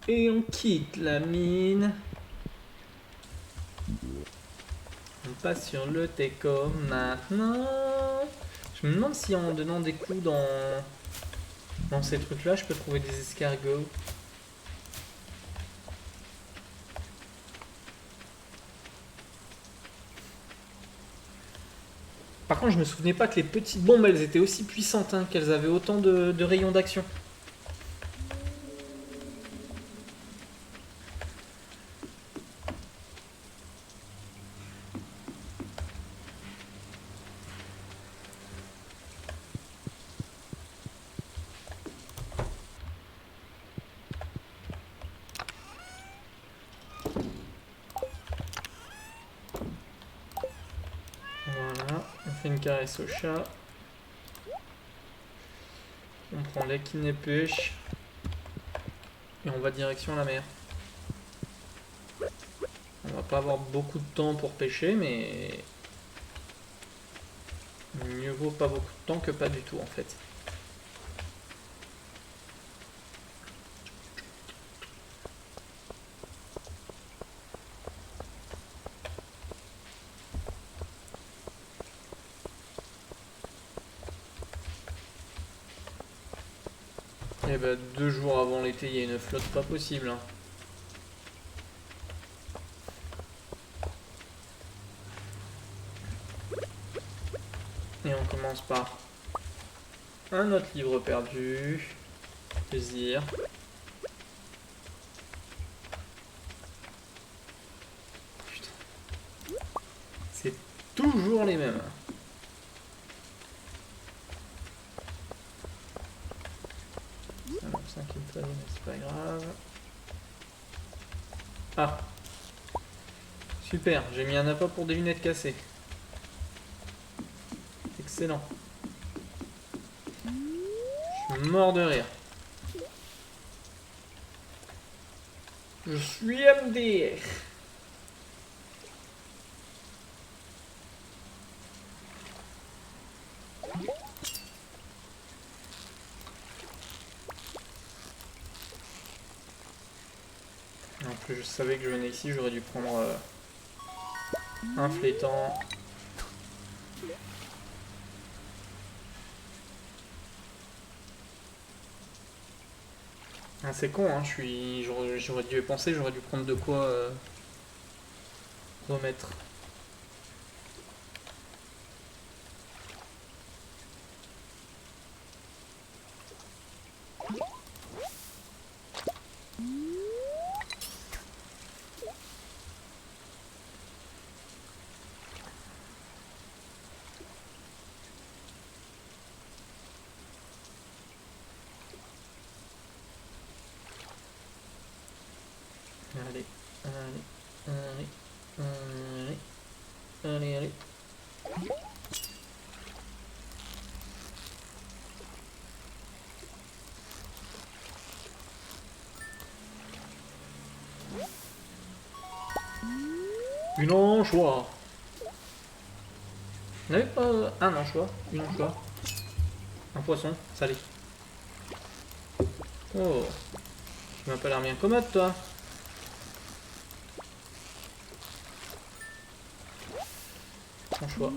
Et on quitte la mine. On passe sur le Teco maintenant. Je me demande si en donnant des coups dans ces trucs-là, je peux trouver des escargots. Par contre, je me souvenais pas que les petites bombes, elles étaient aussi puissantes, hein, qu'elles avaient autant de rayons d'action. Voilà, on fait une caresse au chat. On prend l'équine et pêche. Et on va direction la mer. On va pas avoir beaucoup de temps pour pêcher, mais mieux vaut pas beaucoup de temps que pas du tout en fait. Et bah 2 jours avant l'été, il y a une flotte pas possible. Hein. Et on commence par un autre livre perdu. Plaisir. Putain. C'est toujours les mêmes. Ça qui me fallait, mais c'est pas grave. Ah. Super, j'ai mis un appât pour des lunettes cassées. Excellent. Je suis mort de rire. Je suis MDR. En plus, je savais que je venais ici, j'aurais dû prendre un flétan. Ah, c'est con, hein, j'aurais dû y penser, j'aurais dû prendre de quoi remettre. Allez, allez, allez, allez, allez, allez. Une anchois. On n'avait pas un anchois, une anchois. Un poisson, salé. Oh, tu m'as pas l'air bien commode, toi. Anchois.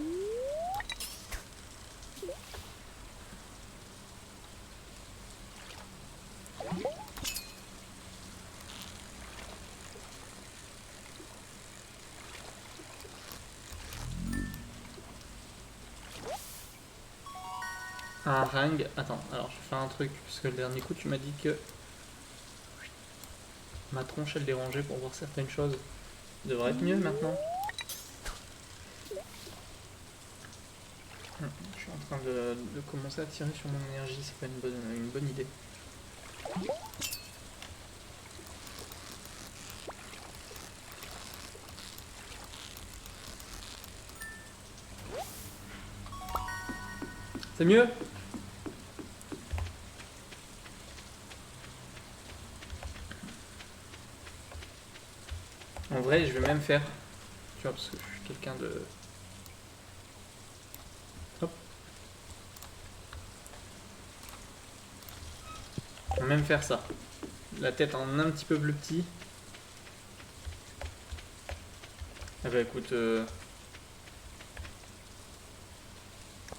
Un ring. Attends, alors je vais faire un truc, parce que le dernier coup tu m'as dit que ma tronche elle dérangeait pour voir certaines choses. Ça devrait être mieux maintenant. Je suis en train de commencer à tirer sur mon énergie, c'est pas une bonne idée. C'est mieux? En vrai, je vais même faire, tu vois, parce que je suis quelqu'un de... Hop. Je vais même faire ça. La tête en un petit peu plus petit. Ah bah écoute...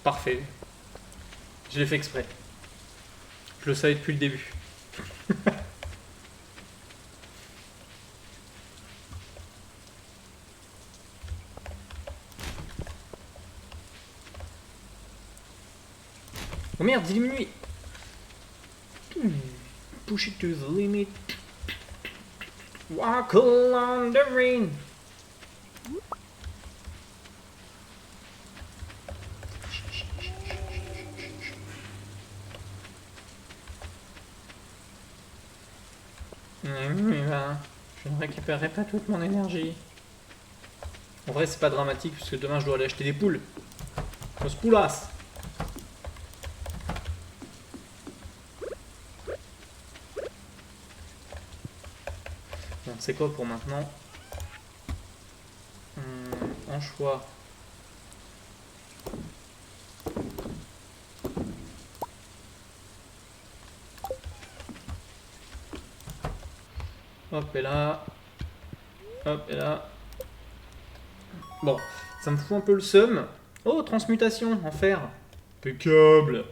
Parfait. Je l'ai fait exprès. Je le savais depuis le début. Oh merde, diminue. Push it to the limit. Walk along the rain. Je ne récupérerai pas toute mon énergie. En vrai, c'est pas dramatique puisque demain je dois aller acheter des poules. Los poulas. Bon, c'est quoi pour maintenant? En choix. Hop et là. Hop et là. Bon, ça me fout un peu le seum. Oh, transmutation en fer. Impeccable.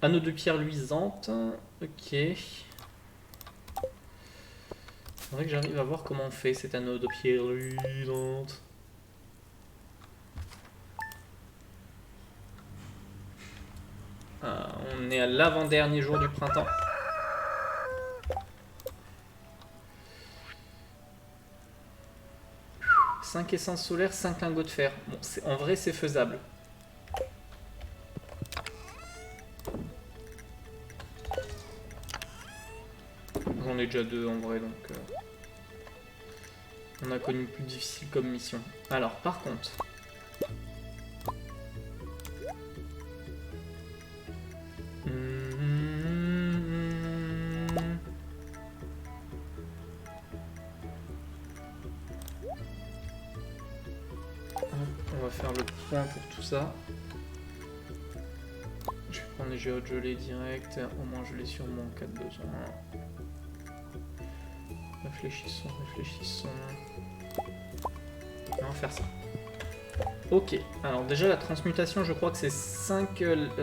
Anneau de pierre luisante. Ok. Faudrait que j'arrive à voir comment on fait cet anneau de pierre luisante. Ah, on est à l'avant-dernier jour du printemps. « 5 essences solaires, 5 lingots de fer. » Bon, en vrai, c'est faisable. J'en ai déjà 2 en vrai, donc... on a connu plus difficile comme mission. Alors, par contre... on va faire le point pour tout ça. Je vais prendre les géogelés direct, au moins je l'ai sur moi en cas de besoin. Réfléchissons, réfléchissons. On va faire ça. Ok, alors déjà la transmutation, je crois que c'est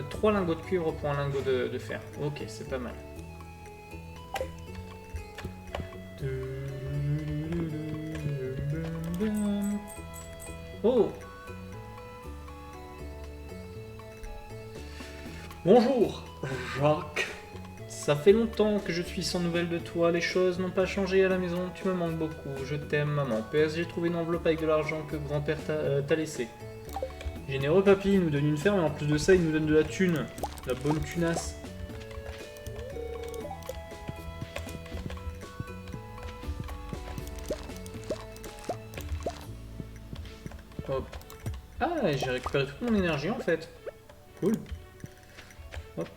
3 lingots de cuivre pour un lingot de fer. Ok, c'est pas mal. Oh! Bonjour, Jacques. Ça fait longtemps que je suis sans nouvelles de toi, les choses n'ont pas changé à la maison, tu me manques beaucoup, je t'aime maman. PS, j'ai trouvé une enveloppe avec de l'argent que grand-père t'a laissé. Généreux papy, il nous donne une ferme et en plus de ça il nous donne de la thune. La bonne tunasse. Hop. Ah, j'ai récupéré toute mon énergie en fait. Cool. Hop.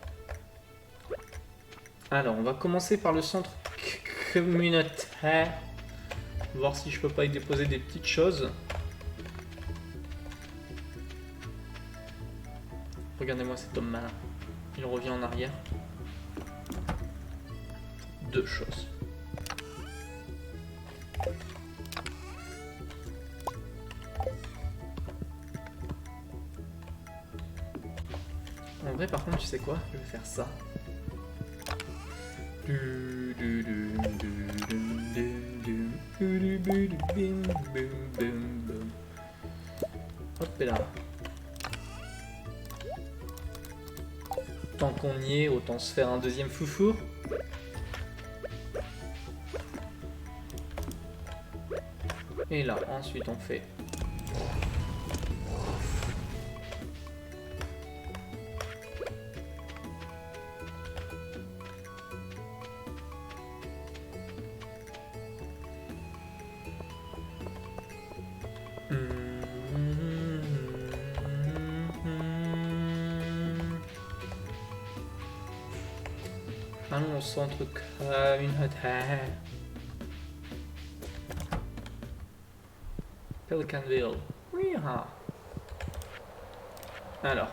Alors, on va commencer par le centre communautaire. Voir si je peux pas y déposer des petites choses. Regardez-moi cet homme malin. Il revient en arrière. 2 choses. En vrai, par contre, tu sais quoi? Je vais faire ça. Hop là. Tant qu'on y est, autant se faire un deuxième foufou. Et là, ensuite on fait... Allons au centre communautaire. Pelicanville. Oui, ah. Alors.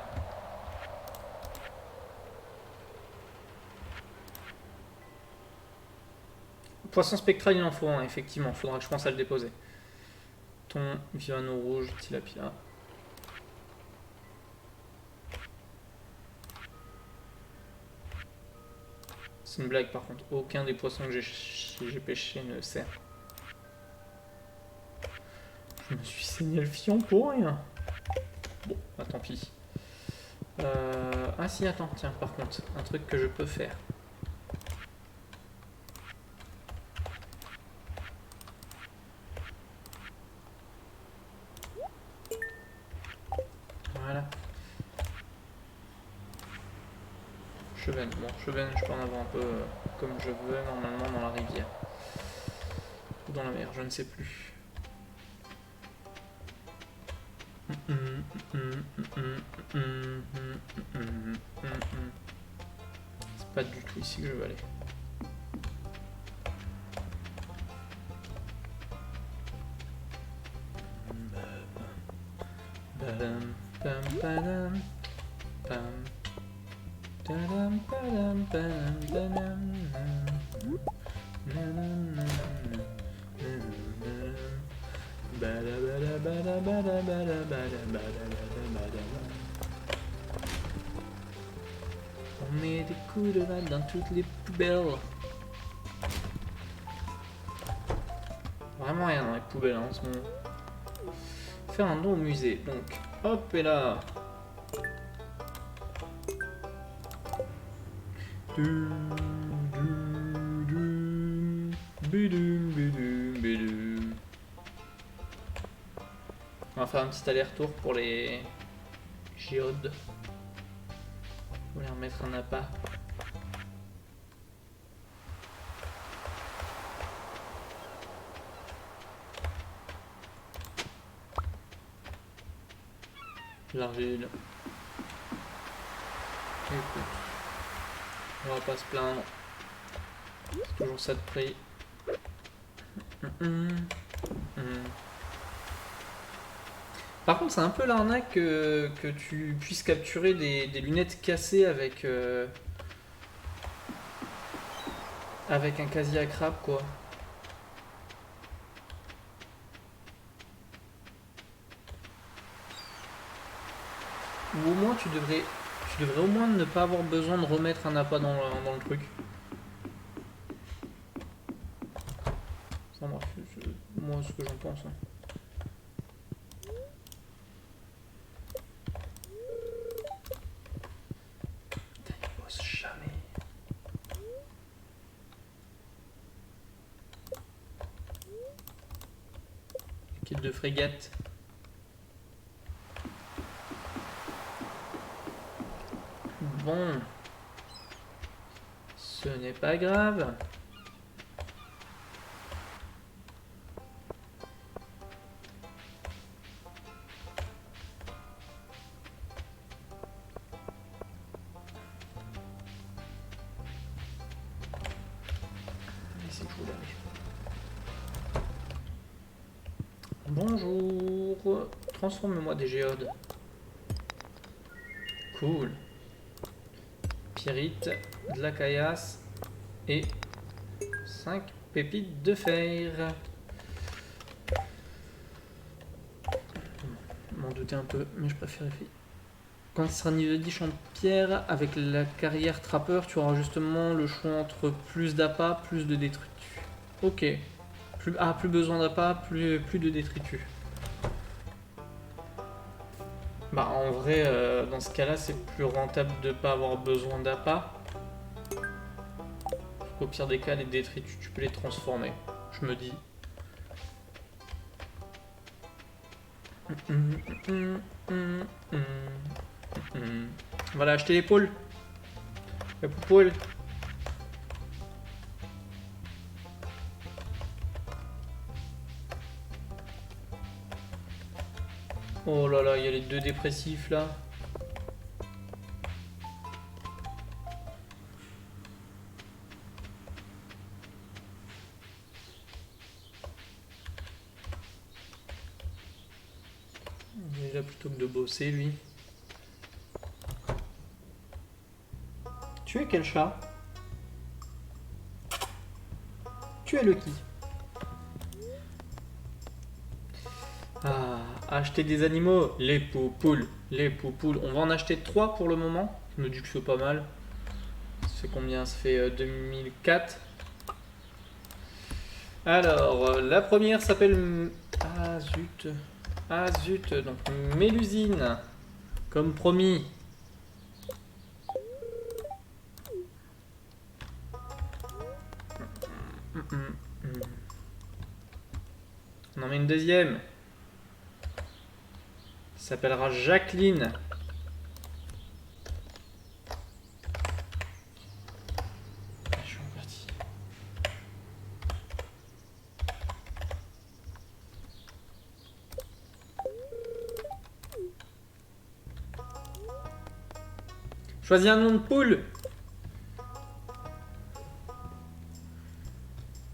Poisson spectral, il en faut un, effectivement. Faudra que je pense à le déposer. Thon, viano rouge, tilapia. C'est une blague par contre. Aucun des poissons que j'ai pêché ne sert. Je me suis saigné le fion pour rien. Bon, bah tant pis. Ah si, attends, tiens, par contre, un truc que je peux faire. Voilà. Chevenne. Bon, chevenne, je peux en avoir un peu comme je veux, normalement, dans la rivière. Ou dans la mer, je ne sais plus. C'est pas du tout ici que je veux aller. On met des coups de balle dans toutes les poubelles. Vraiment rien dans les poubelles en ce moment. Faire un don au musée. Donc, hop et là. On va faire un petit aller-retour pour les géodes. On va les remettre un appât. L'argile. Écoute, on va pas se plaindre. C'est toujours ça de prix. Par contre, c'est un peu l'arnaque que tu puisses capturer des lunettes cassées avec un casier à crabe, quoi. Ou au moins tu devrais au moins ne pas avoir besoin de remettre un appât dans le truc. Ça marche, moi ce que j'en pense. Hein. Putain, il bosse jamais. Équipe de frégate. Bon, ce n'est pas grave. Ici, je voulais arriver. Bonjour, transforme-moi des géodes. Cool. Pyrite, de la caillasse et 5 pépites de fer. Je m'en doutais un peu, mais je préférais. Quand tu seras niveau 10 en pierre, avec la carrière trappeur, tu auras justement le choix entre plus d'appât, plus de détritus. Ok. Plus besoin d'appât, plus de détritus. Bah en vrai, dans ce cas-là, c'est plus rentable de pas avoir besoin d'appât. Au pire des cas, les détritus, tu peux les transformer. Je me dis. Voilà, acheter les poules. Les poules. Oh là là, il y a les deux dépressifs là. Il est là plutôt que de bosser lui. Tu es quel chat? Tu es le qui? Ah, acheter des animaux, les poupoules, les poupoules. On va en acheter 3 pour le moment. Je me dis que c'est pas mal. Ça fait combien? Ça fait 2004. Alors, la première s'appelle... Ah zut. Ah zut, donc Mélusine. Comme promis. On en met une deuxième. Il s'appellera Jacqueline. Je suis reparti. Choisis un nom de poule.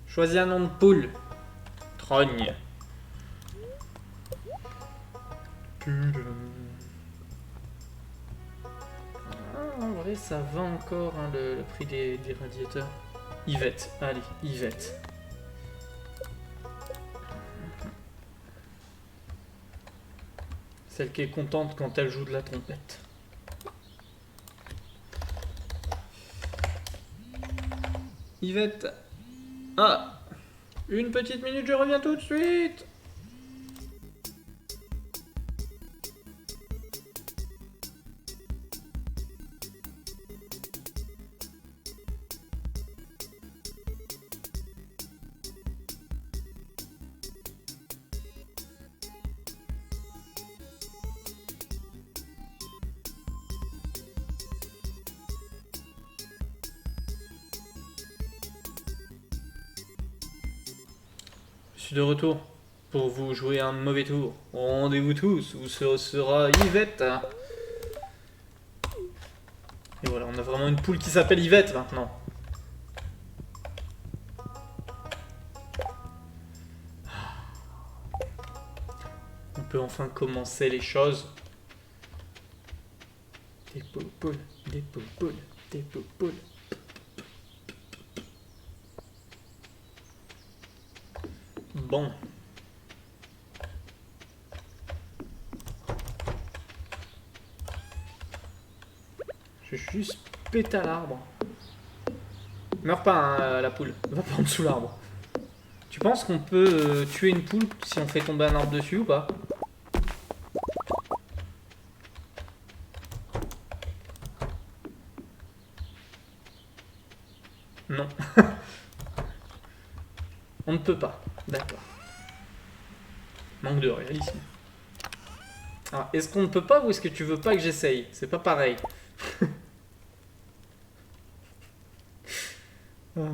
Choisis un nom de poule. Trogne. En vrai, ça va encore, hein, le prix des radiateurs. Yvette, allez, Yvette. Celle qui est contente quand elle joue de la trompette. Yvette. Ah, une petite minute, je reviens tout de suite. Je suis de retour pour vous jouer un mauvais tour. Rendez-vous tous, où ce sera Yvette. Et voilà, on a vraiment une poule qui s'appelle Yvette maintenant. On peut enfin commencer les choses. Des poules, des poules, des poules. Bon. Je vais juste péter à l'arbre. Meurs pas, hein, la poule. Va pas en dessous l'arbre. Tu penses qu'on peut tuer une poule si on fait tomber un arbre dessus ou pas? Non. On ne peut pas. D'accord. Manque de réalisme. Alors, est-ce qu'on ne peut pas ou est-ce que tu veux pas que j'essaye? C'est pas pareil. Alors,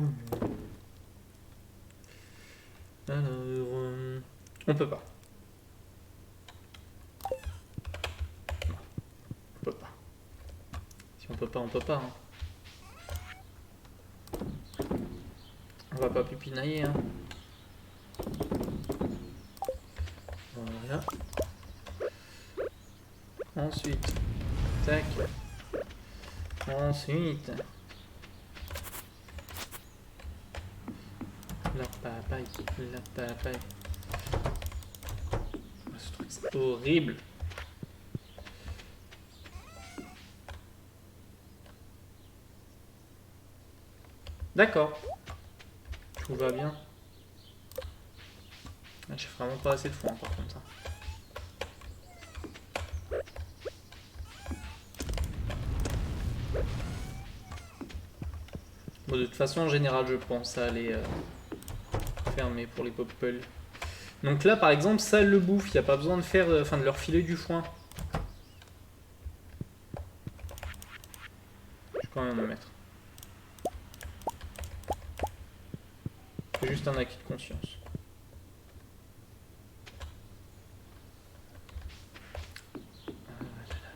on peut pas. Non, on peut pas. Si on peut pas, on peut pas. Hein. On va pas pupinailler. Hein. Voilà. Ensuite, tac. Ensuite, la papaye, la papaye. Ce truc c'est horrible. D'accord. Tout va bien. J'ai vraiment pas assez de foin par contre. Bon, de toute façon, en général, je pense à aller fermer pour les popels. Donc là, par exemple, ça le bouffe. Il n'y a pas besoin de faire, de leur filer du foin. Je vais quand même en mettre. C'est juste un acquis de conscience.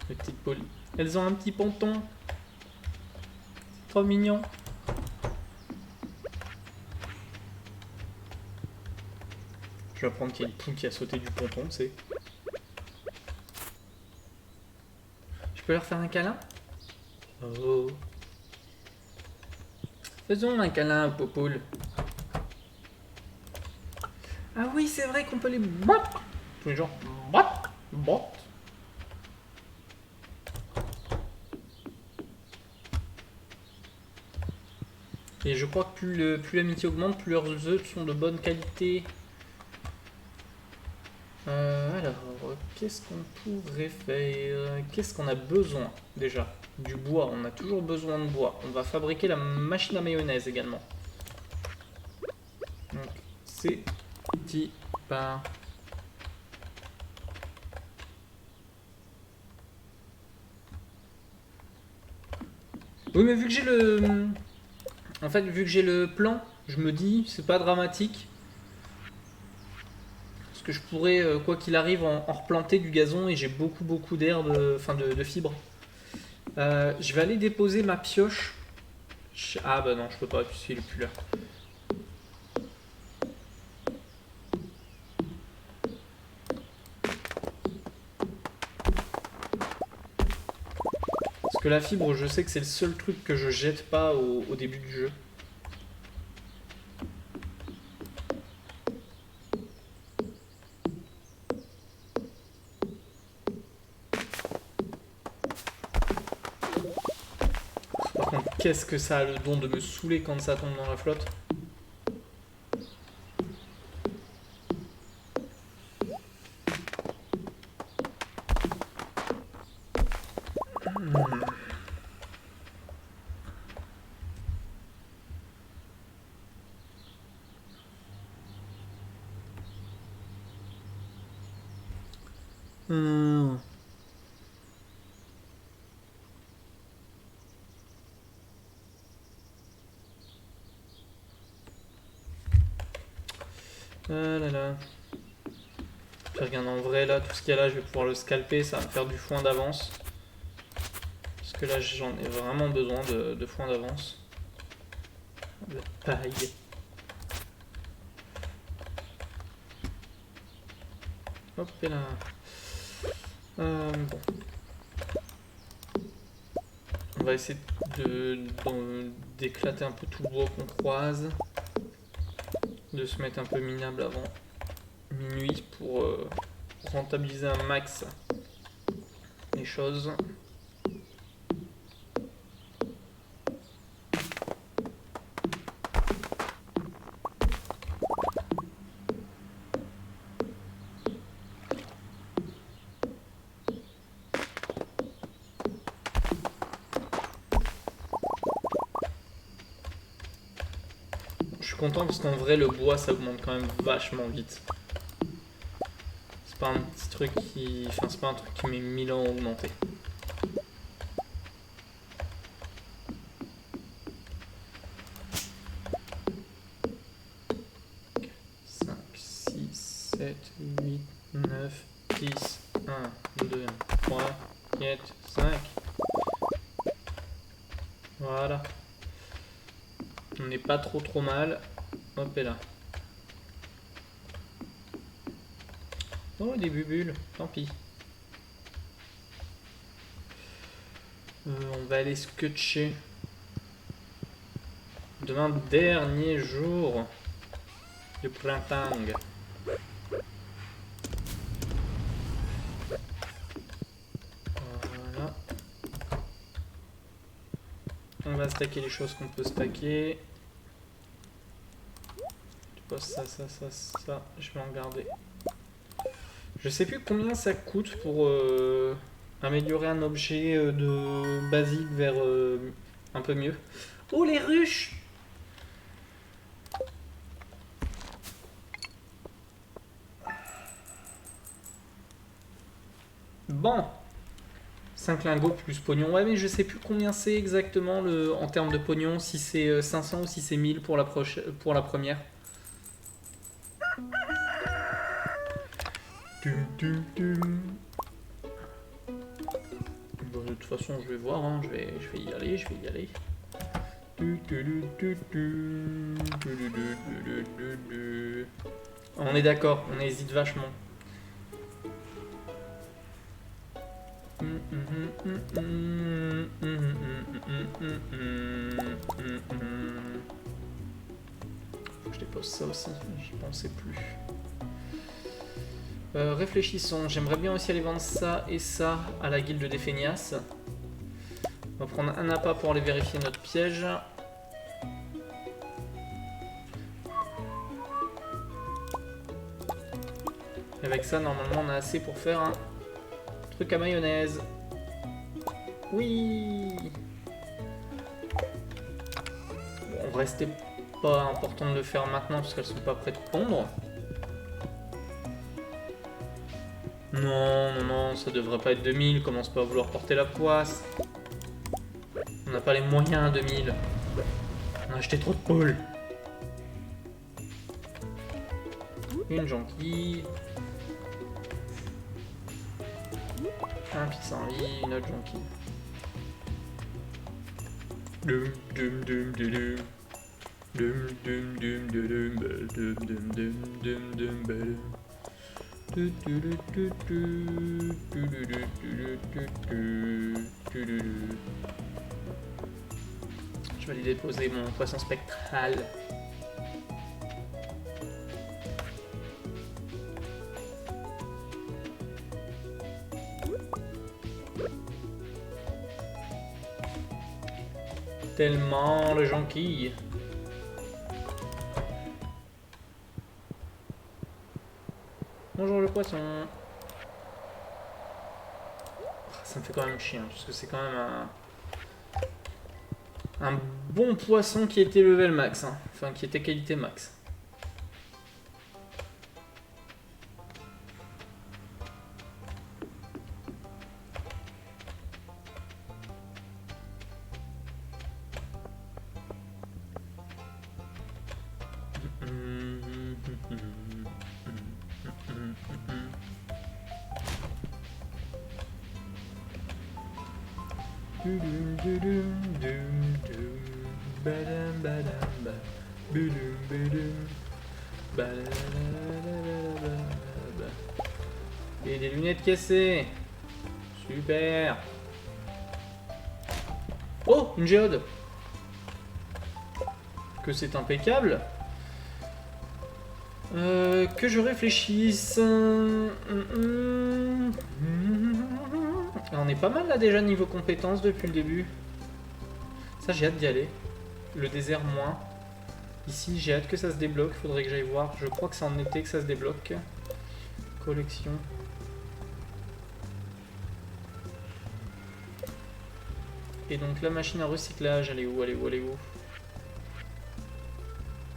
Les petites poules. Elles ont un petit ponton. C'est trop mignon. Je vais apprendre qu'il y a une poule qui a sauté du ponton, tu sais. Je peux leur faire un câlin? Oh. Faisons un câlin aux poules. Ah oui, c'est vrai qu'on peut les boîte tous les jours. Boîte, boîte. Et je crois que plus l'amitié augmente, plus leurs œufs sont de bonne qualité. Alors, qu'est-ce qu'on pourrait faire? Qu'est-ce qu'on a besoin déjà? Du bois, on a toujours besoin de bois. On va fabriquer la machine à mayonnaise également. C'est petit par... Oui, mais vu que j'ai le... En fait, vu que j'ai le plan, je me dis, c'est pas dramatique. Parce que je pourrais, quoi qu'il arrive, en replanter du gazon et j'ai beaucoup d'herbes, enfin de fibres. Je vais aller déposer ma pioche. Ah bah non, je peux pas, puisqu'il est plus là. Parce que la fibre, je sais que c'est le seul truc que je jette pas au début du jeu. Par contre, qu'est-ce que ça a le don de me saouler quand ça tombe dans la flotte. Ah là là. Puis regarde, en vrai, là, tout ce qu'il y a là, je vais pouvoir le scalper, ça va me faire du foin d'avance. Parce que là, j'en ai vraiment besoin de foin d'avance. De paille. Hop, et là. Bon. On va essayer d'éclater un peu tout le bois qu'on croise. De se mettre un peu minable avant minuit pour rentabiliser un max les choses. Je suis content parce qu'en vrai le bois ça augmente quand même vachement vite. C'est pas un petit truc qui... Enfin c'est pas un truc qui met 1000 ans à augmenter. Voilà. On n'est pas trop mal. Hop et là. Oh, des bubules. Tant pis. On va aller scotcher. Demain, dernier jour du printemps. Voilà. On va stacker les choses qu'on peut stacker. Tu poses ça, je vais en garder. Je sais plus combien ça coûte pour améliorer un objet de basique vers un peu mieux. Oh, les ruches! Bon, 5 lingots plus pognon. Ouais, mais je sais plus combien c'est exactement en termes de pognon, si c'est 500 ou si c'est 1000 pour la première. Bon, de toute façon, je vais voir, hein. je vais y aller. On est d'accord, on hésite vachement. Faut que je dépose ça aussi, j'y pensais plus. Réfléchissons, j'aimerais bien aussi aller vendre ça et ça à la guilde des feignasses. On va prendre un appât pour aller vérifier notre piège. Et avec ça, normalement, on a assez pour faire un truc à mayonnaise. Oui. Bon, on va rester pas important de le faire maintenant parce qu'elles sont pas prêtes de pondre. Non, non, non, ça devrait pas être 2000. Commence pas à vouloir porter la poisse. On n'a pas les moyens, 2000. On a acheté trop de poules. Une jonquille. Un pissenlit, une autre jonquille. Dum dum dum dum dum. Dum dum dum dum dum dum dum dum dum. Je vais aller déposer mon poisson spectral. Tellement le jonquille. Bonjour le poisson. Ça me fait quand même chier, parce que c'est quand même un bon poisson qui était level max, hein. Enfin qui était qualité max. Et des lunettes cassées. Super. Oh, une géode. Que c'est impeccable. Que je réfléchisse. On est pas mal là déjà niveau compétences depuis le début. Ça j'ai hâte d'y aller. Le désert moins. Ici j'ai hâte que ça se débloque. Faudrait que j'aille voir. Je crois que c'est en été que ça se débloque. Collection. Et donc la machine à recyclage, elle est où? Elle est où? Elle est où?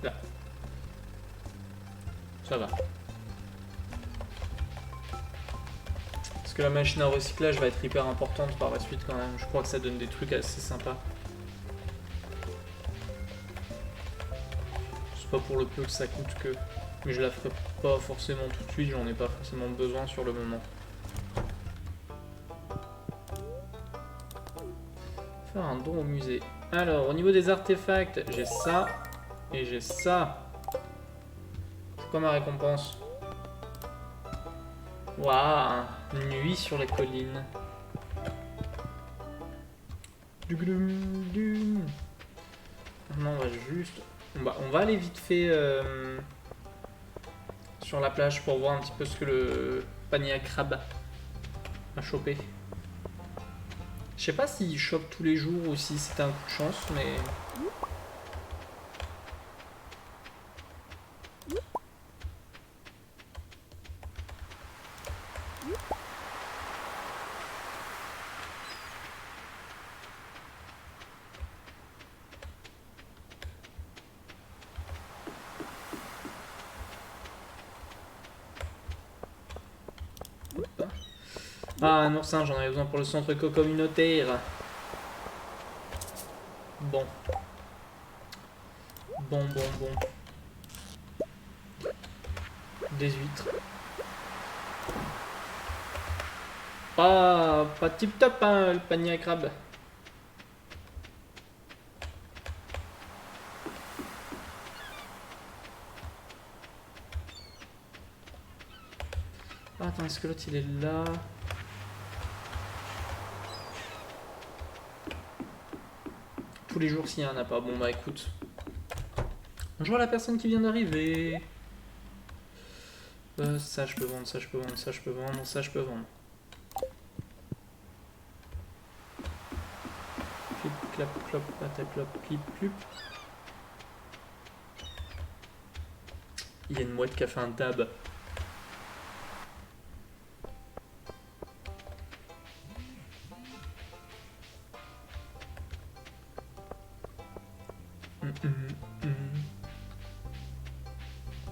Là. Ça va. Parce que la machine à recyclage va être hyper importante par la suite quand même. Je crois que ça donne des trucs assez sympas. C'est pas pour le peu que ça coûte que... Mais je la ferai pas forcément tout de suite, j'en ai pas forcément besoin sur le moment. Faire un don au musée. Alors, au niveau des artefacts, j'ai ça et j'ai ça. C'est quoi ma récompense? Waouh, nuit sur la colline. Maintenant, on va juste... on va aller vite fait sur la plage pour voir un petit peu ce que le panier à crabe a chopé. Je sais pas s'il chope tous les jours ou si c'était un coup de chance, mais... Ah, un oursin, j'en avais besoin pour le centre communautaire. Bon. Bon. Des huîtres. Pas tip top, hein, le panier à crabe. Ah, attends, est-ce que l'autre il est là? Tous les jours s'il y en a pas. Bon bah écoute. Bonjour à la personne qui vient d'arriver. Ça je peux vendre, ça je peux vendre, ça je peux vendre, ça je peux vendre. Clip, clap, clop, pataclop, clip, clup. Il y a une mouette qui a fait un dab.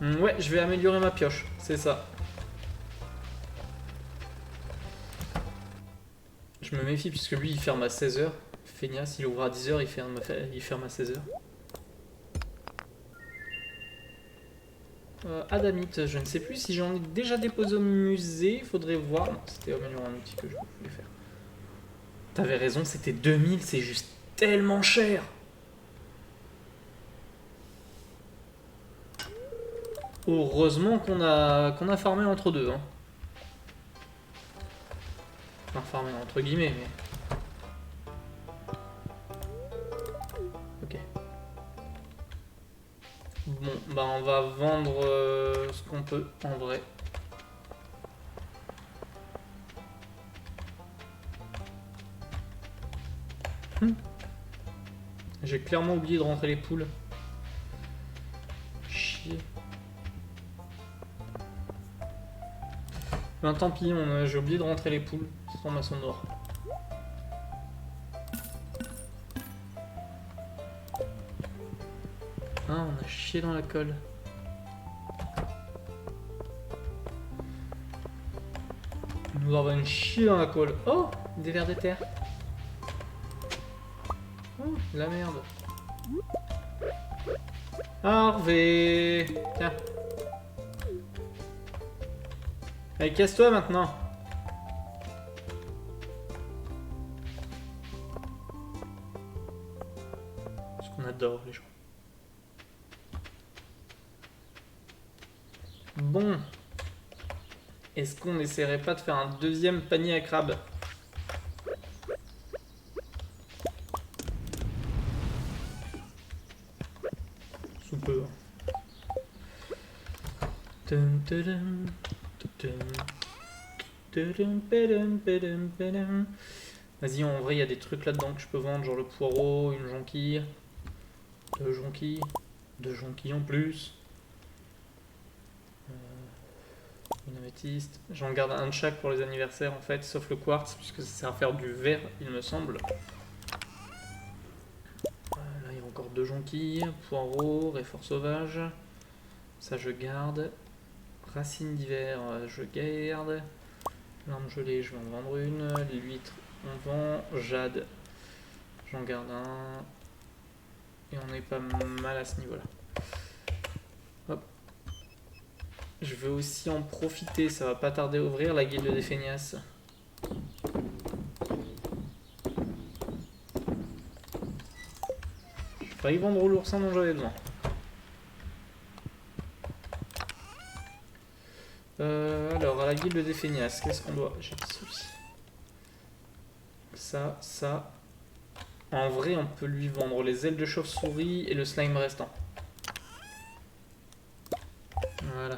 Ouais, je vais améliorer ma pioche, c'est ça. Je me méfie puisque lui il ferme à 16h. Feignasse, il ouvre à 10h, il ferme à 16h. Adamite, je ne sais plus si j'en ai déjà déposé au musée, faudrait voir. Non, c'était améliorer un outil que je voulais faire. T'avais raison, c'était 2000, c'est juste tellement cher. Heureusement qu'on a farmé entre deux. Hein. Enfin, farmé entre guillemets, mais... Ok. Bon, bah on va vendre ce qu'on peut en vrai. J'ai clairement oublié de rentrer les poules. Chier. Ben tant pis, j'ai oublié de rentrer les poules. Sans maçon noir. Ah, on a chié dans la colle. Nous avons chié dans la colle. Oh, des vers de terre. Oh, la merde. Harvey. Tiens. Allez, casse-toi maintenant. Parce qu'on adore les gens. Bon. Est-ce qu'on n'essaierait pas de faire un deuxième panier à crabes? Sous peu. Vas-y, en vrai, il y a des trucs là-dedans que je peux vendre, genre le poireau, une jonquille, deux jonquilles en plus, une améthyste. J'en garde un de chaque pour les anniversaires en fait, sauf le quartz, puisque ça sert à faire du verre, il me semble. Là, il y a encore deux jonquilles, poireau, réfort sauvage. Ça, je garde. Racines d'hiver, je garde. L'arme gelée, je vais en vendre une. L'huître, on vend. Jade, j'en garde un. Et on est pas mal à ce niveau-là. Hop. Je veux aussi en profiter, ça va pas tarder à ouvrir la guilde des feignasses. J'ai failli vendre l'oursin dont j'avais besoin. Alors, à la guilde des feignasses, qu'est-ce qu'on doit? J'ai dit ceci. Ça. En vrai, on peut lui vendre les ailes de chauve-souris et le slime restant. Voilà.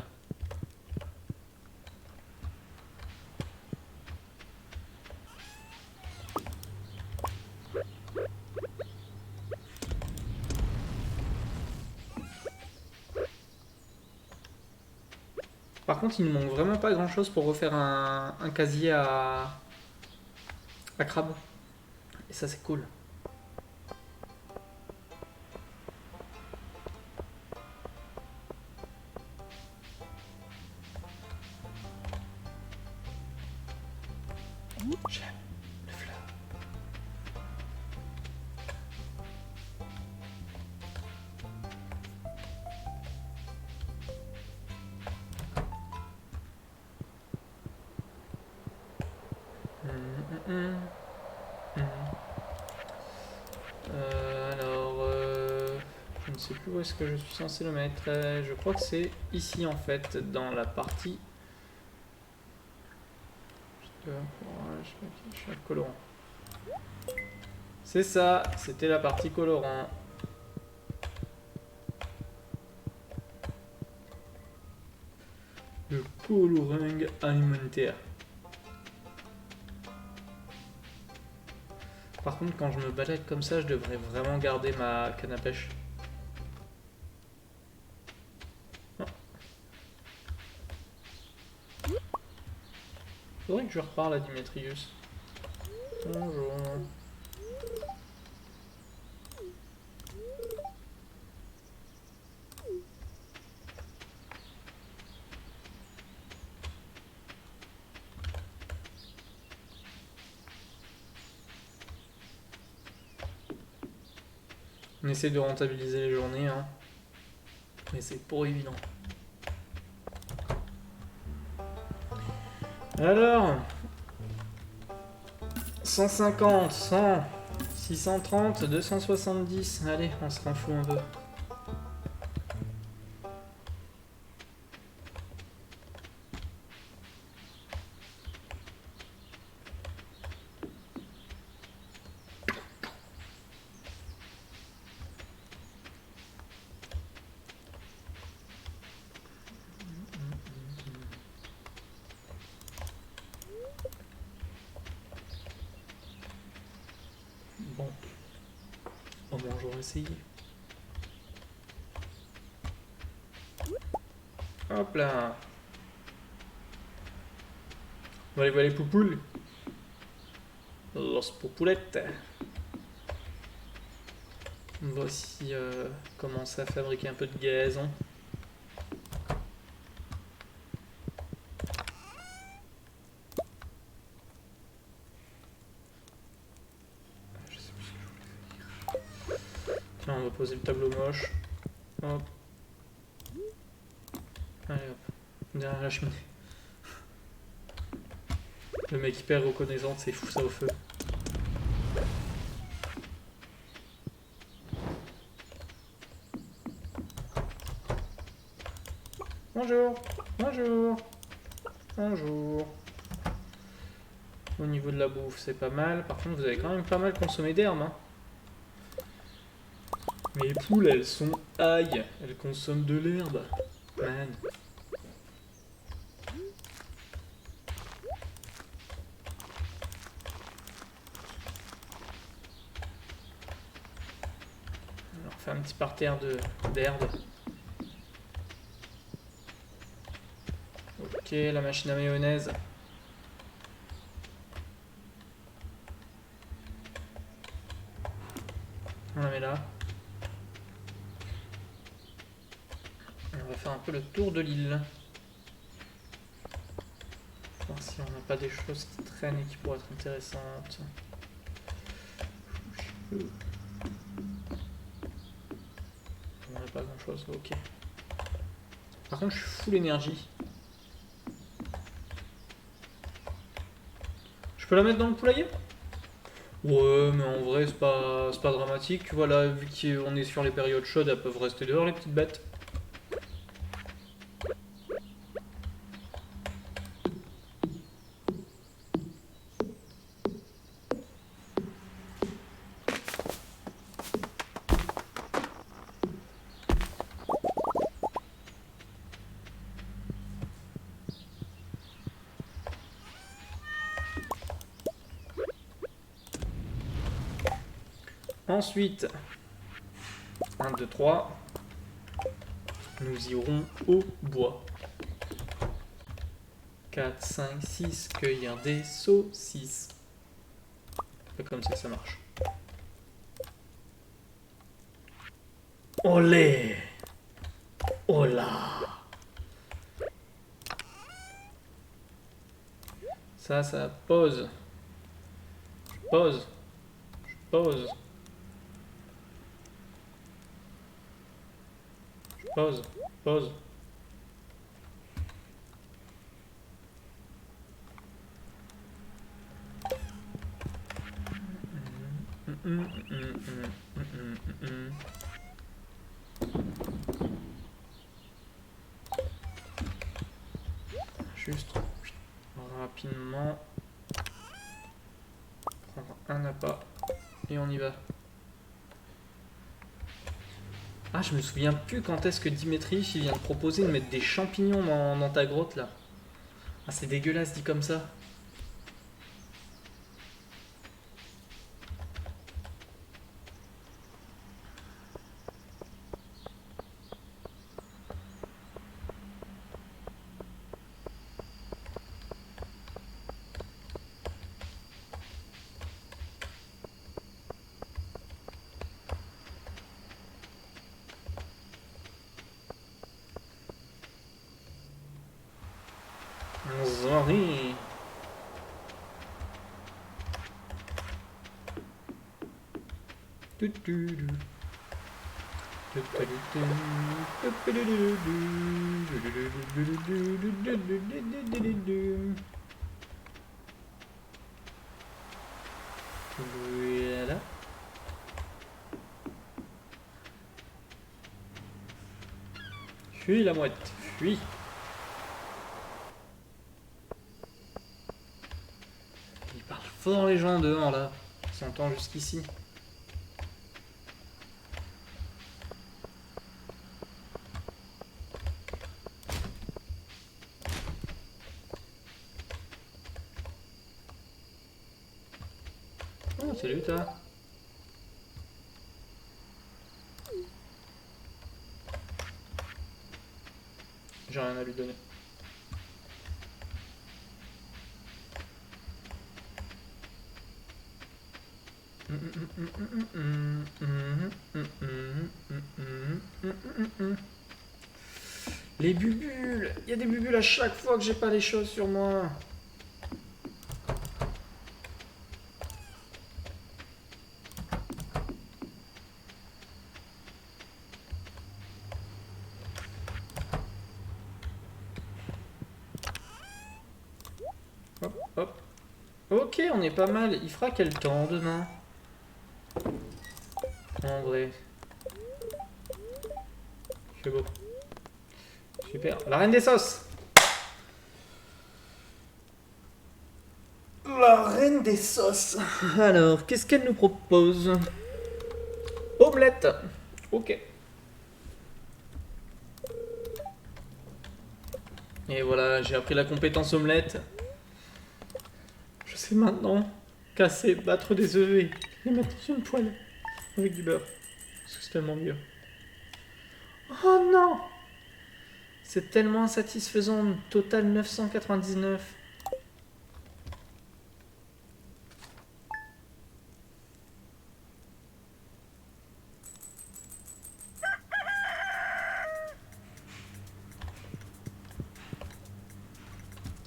Par contre, il ne manque vraiment pas grand-chose pour refaire un casier à crabe. Et ça, c'est cool. J'aime le fleur. Je ne sais plus où est-ce que je suis censé le mettre. Je crois que c'est ici en fait, dans la partie. Je suis à colorant. C'est ça, c'était la partie colorant. Le coloring alimentaire. Par contre, quand je me balade comme ça, je devrais vraiment garder ma canne à pêche. Non. Faudrait que je reparle à Dimitrius. Bonjour. On essaie de rentabiliser les journées, hein. Mais c'est pas évident. Alors, 150, 100, 630, 270. Allez, on se rend fou un peu. Bon, au moins j'aurais essayé. Hop là. Voilà les poupoules. Los poupulettes. On va aussi commencer à fabriquer un peu de gazon. Je sais plus ce que je voulais faire. Tiens, on va poser le tableau moche. Hop. Allez hop. Derrière la cheminée. Le mec hyper reconnaissant, c'est fou ça au feu. Bonjour, bonjour, bonjour. Au niveau de la bouffe, c'est pas mal. Par contre, vous avez quand même pas mal consommé d'herbe. Hein. Mais les poules, elles sont aïe. Elles consomment de l'herbe. Man. On fait un petit parterre d'herbe. Ok, la machine à mayonnaise. On la met là. On va faire un peu le tour de l'île. Voir si on n'a pas des choses qui traînent et qui pourraient être intéressantes. On n'a pas grand chose, ok. Par contre, je suis full énergie. Je peux la mettre dans le poulailler? Ouais, mais en vrai, c'est pas dramatique. Voilà, vu qu'on est sur les périodes chaudes, elles peuvent rester dehors, les petites bêtes. Ensuite, 1, 2, 3, nous irons au bois. 4, 5, 6, cueillir des saucisses. C'est comme ça que ça marche. Olé! Hola! Ça pose. Je pose. Je pose. Je pose. Pose. Juste rapidement prendre un appât et on y va. Ah, je me souviens plus quand est-ce que Dimitri il vient de proposer de mettre des champignons dans ta grotte là. Ah, c'est dégueulasse dit comme ça. Zori. Voilà. Fuis la mouette, fuis. Ils parlent fort les gens dehors là. Ils s'entendent jusqu'ici. Oh, salut toi. J'ai rien à lui donner. Les bubules. Il y a des bubules à chaque fois que j'ai pas les choses sur moi. Hop, hop. Ok, on est pas mal. Il fera quel temps demain? En vrai. C'est beau. Super. La reine des sauces. La reine des sauces. Alors, qu'est-ce qu'elle nous propose? Omelette. Ok. Et voilà, j'ai appris la compétence omelette. Je sais maintenant casser, battre des œufs et les mettre sur une poêle avec du beurre. Parce que c'est tellement mieux. Oh non! C'est tellement insatisfaisant. Total 999.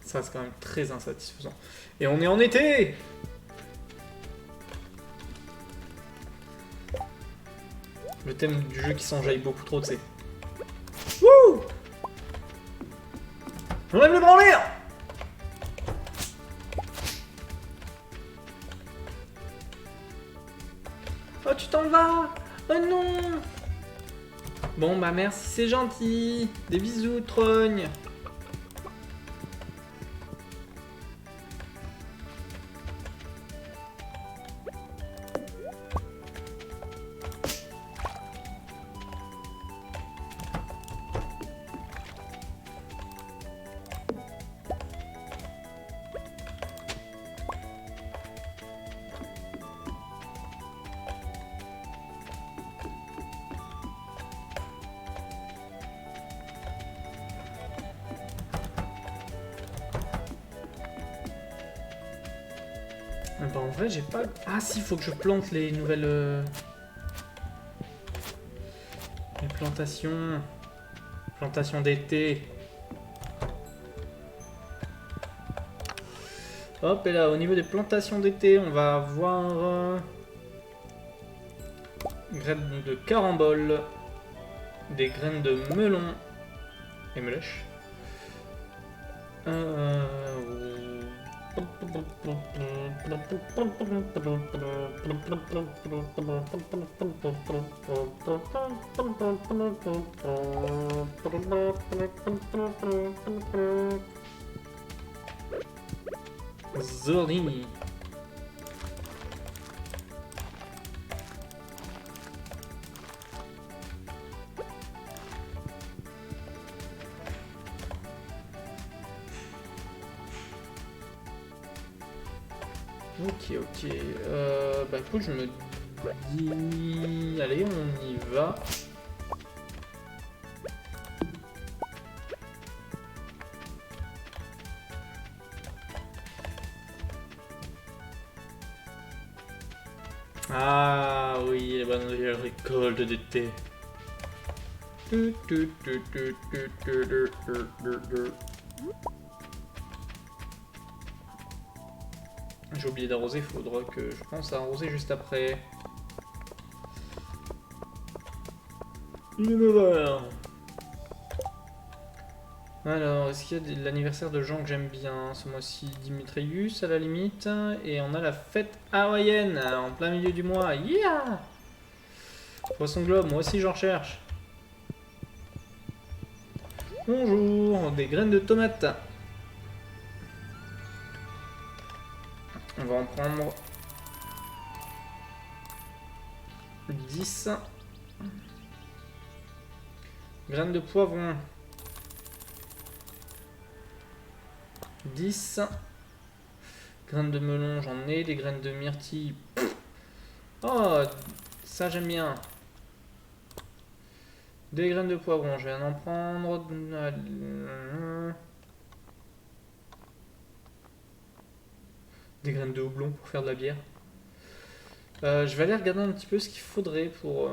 Ça, c'est quand même très insatisfaisant. Et on est en été! Le thème du jeu qui s'enjaille beaucoup trop, tu sais. Wouh! On aime le branler! Oh, tu t'en vas! Oh non! Bon, bah merci, c'est gentil. Des bisous, trogne. Bah en vrai j'ai pas... Ah si, faut que je plante les nouvelles... Les plantations... Plantations d'été. Hop, et là, au niveau des plantations d'été, on va avoir... Graines de carambole. Des graines de melon. Et melèche. Zorini. Ok, ok. Bah écoute, je me dis... Allez, on y va. Ah oui, les bonnes nouvelles récoltes d'été. J'ai oublié d'arroser, il faudra que je pense à arroser juste après. Il est 9h. Alors, est-ce qu'il y a l'anniversaire de gens que j'aime bien ce mois-ci? Dimitrius à la limite. Et on a la fête hawaïenne en plein milieu du mois. Yeah! Poisson globe, moi aussi j'en recherche. Bonjour, des graines de tomates. On va en prendre 10. Graines de poivron. 10. Graines de melon, j'en ai. Des graines de myrtille. Oh, ça j'aime bien. Des graines de poivron, je vais en prendre. Des graines de houblon pour faire de la bière. Je vais aller regarder un petit peu ce qu'il faudrait pour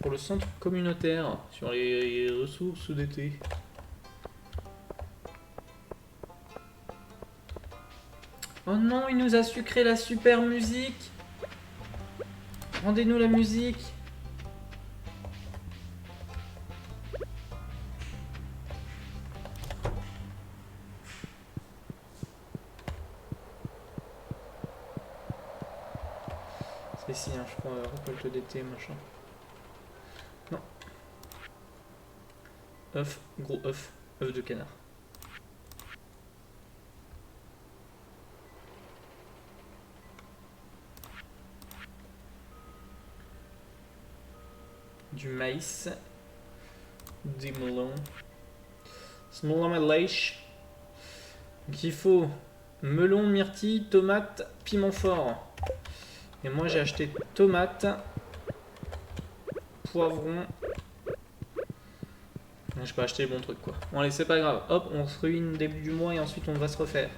le centre communautaire sur les ressources d'été. Oh non, il nous a sucré la super musique. Rendez-nous la musique. C'est ici, hein, je crois, récolte d'été, machin. Non. œuf, gros œuf, œuf de canard. Du maïs, des melons, melon à lèche. Donc il faut melon, myrtille, tomate, piment fort. Et moi j'ai acheté tomate, poivron. Je peux acheter les bons trucs quoi. Bon allez, c'est pas grave. Hop, on se ruine début du mois et ensuite on va se refaire.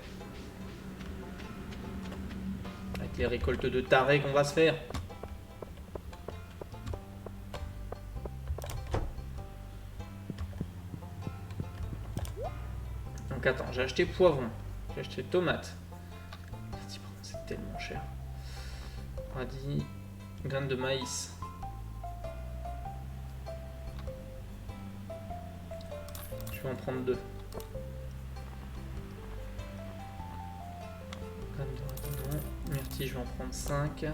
Avec les récoltes de tarés qu'on va se faire. Donc attends, j'ai acheté poivron, j'ai acheté tomate. C'est tellement cher. Radis, graines de maïs. Je vais en prendre 2. Graines de radis, non. Myrtille, je vais en prendre 5.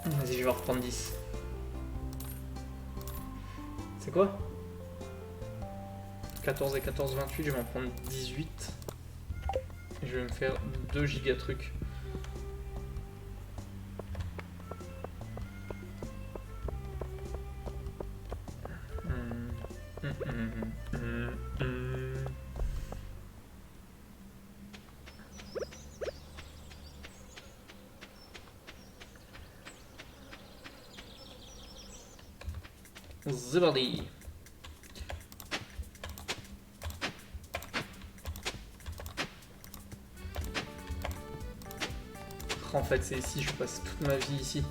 Vas-y, je vais en reprendre 10. C'est quoi? 14 et 14, 28, je vais en prendre 18. Et je vais me faire 2 giga trucs. C'est parti. En fait, c'est ici, je passe toute ma vie ici.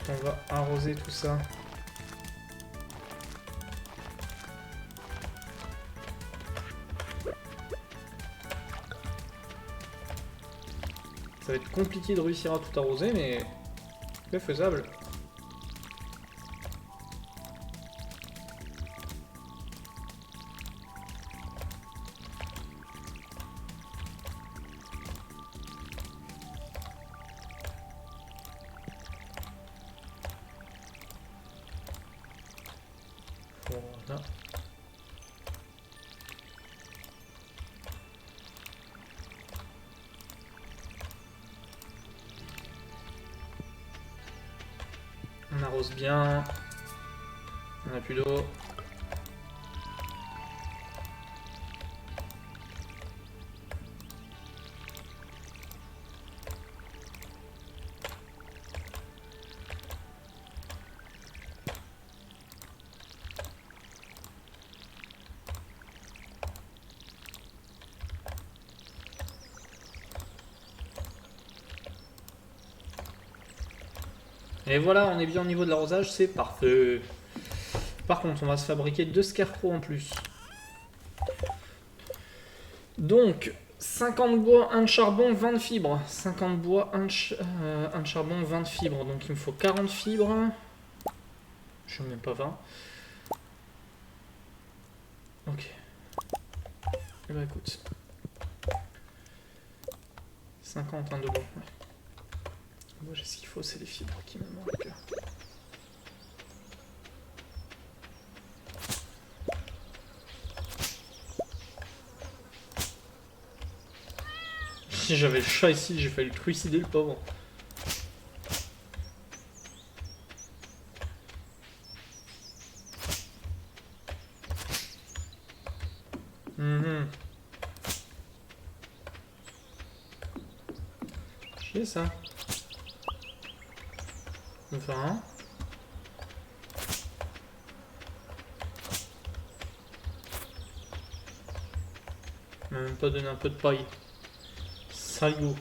On va arroser tout ça. Ça va être compliqué de réussir à tout arroser, mais c'est faisable. Voilà. On arrose bien. On n'a plus d'eau. Et voilà, on est bien au niveau de l'arrosage, c'est parfait. Par contre, on va se fabriquer 2 scarecrows en plus. Donc, 50 bois, 1 de charbon, 20 de fibres. 50 bois, 1 de charbon, 20 de fibres. Donc il me faut 40 fibres. Je ne mets pas 20. Ok. Eh ben écoute. 50, 1 de bois. Ouais. Moi j'ai ce qu'il faut, c'est les fibres qui me manquent. Si j'avais le chat ici, j'ai failli le trucider, le pauvre. J'ai ça. 20. On m'a même pas donné un peu de paille. Salaud.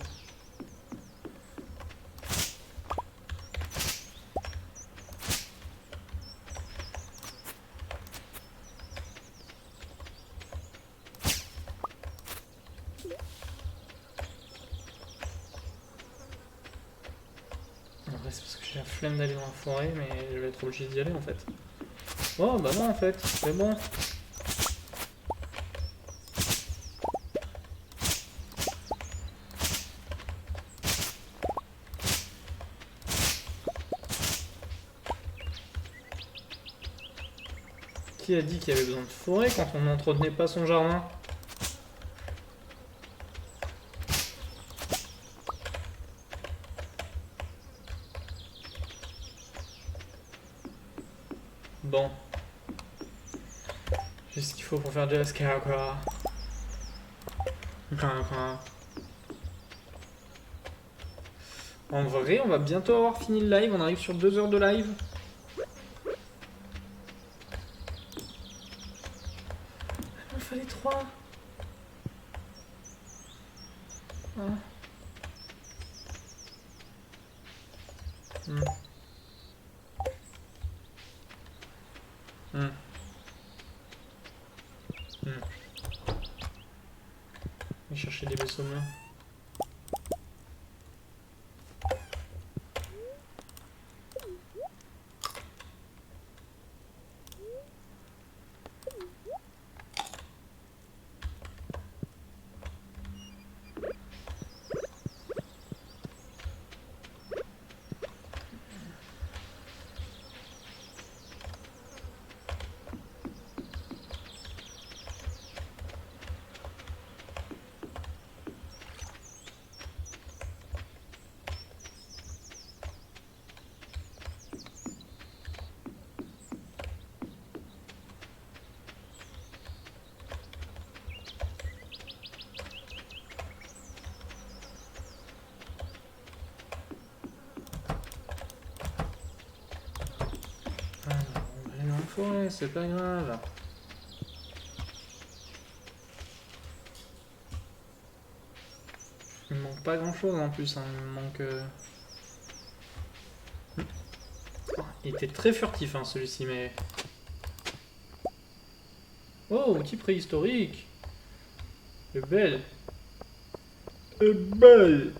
C'est parce que j'ai la flemme d'aller dans la forêt, mais je vais être obligé d'y aller en fait. Oh bah non en fait, c'est bon. Qui a dit qu'il y avait besoin de forêt quand on n'entretenait pas son jardin? Bon. J'ai ce qu'il faut pour faire de la scarecrow. En vrai, on va bientôt avoir fini le live. On arrive sur 2 heures de live. Il fallait 3. Ah. Je vais chercher des vaisseaux bleus. Ouais, c'est pas grave. Il me manque pas grand chose en plus, hein. Il me manque. Il était très furtif, hein, celui-ci, mais... Oh, outil préhistorique. Elle est belle. Elle est belle.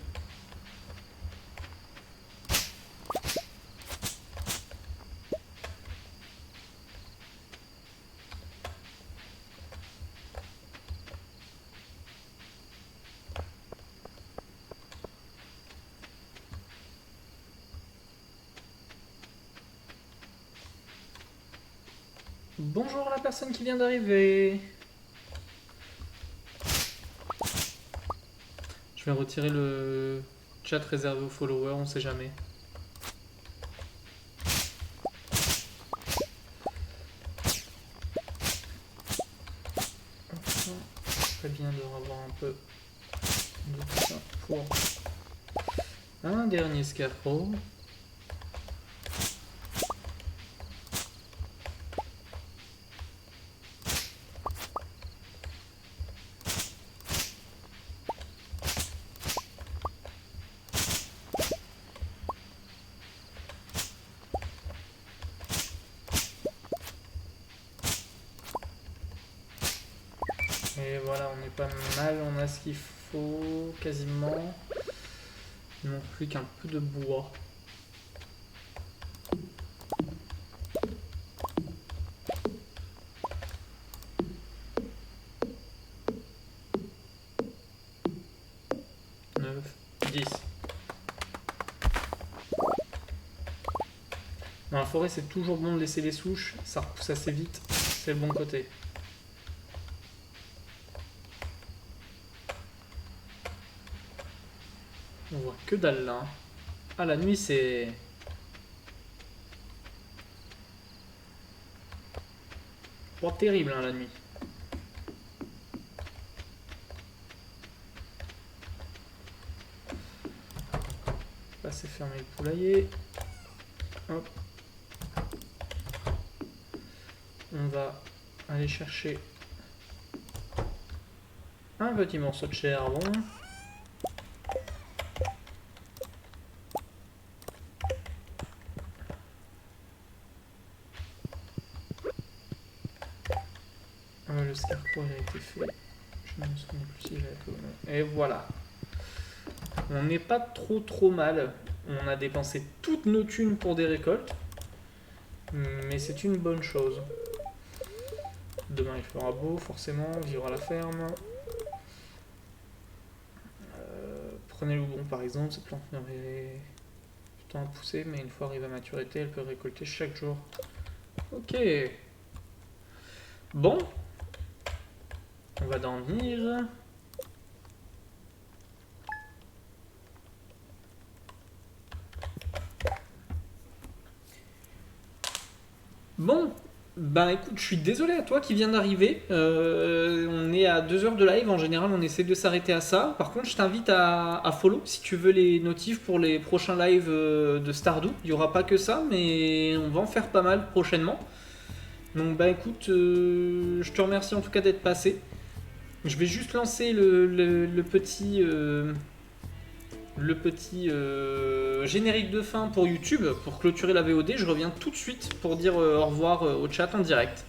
Bonjour la personne qui vient d'arriver. Je vais retirer le chat réservé aux followers, on sait jamais. Très bien de revoir un peu de tout ça pour un dernier scarecrow. Et voilà, on est pas mal, on a ce qu'il faut quasiment. Il manque plus qu'un peu de bois. Dans la forêt, c'est toujours bon de laisser les souches, ça repousse assez vite, c'est le bon côté. On voit que dalle là. Ah, la nuit, c'est... pas terrible, hein, la nuit. Là, c'est fermer le poulailler. Hop. On va aller chercher un petit morceau de charbon. Le scarecrow a été fait. Je ne me souviens plus si j'avais fait. Et voilà. On n'est pas trop mal. On a dépensé toutes nos thunes pour des récoltes. Mais c'est une bonne chose. Demain il fera beau, forcément, vivre à la ferme. Prenez le houblon par exemple, cette plante met du temps à pousser, mais une fois arrivée à maturité, elle peut récolter chaque jour. Ok. Bon. On va dormir. Bon, ben écoute, je suis désolé à toi qui viens d'arriver. On est à 2 heures de live, en général on essaie de s'arrêter à ça. Par contre, je t'invite à follow si tu veux les notifs pour les prochains lives de Stardew. Il n'y aura pas que ça, mais on va en faire pas mal prochainement. Donc bah écoute, je te remercie en tout cas d'être passé. Je vais juste lancer le petit... générique de fin pour YouTube pour clôturer la VOD. Je reviens tout de suite pour dire au revoir au chat en direct.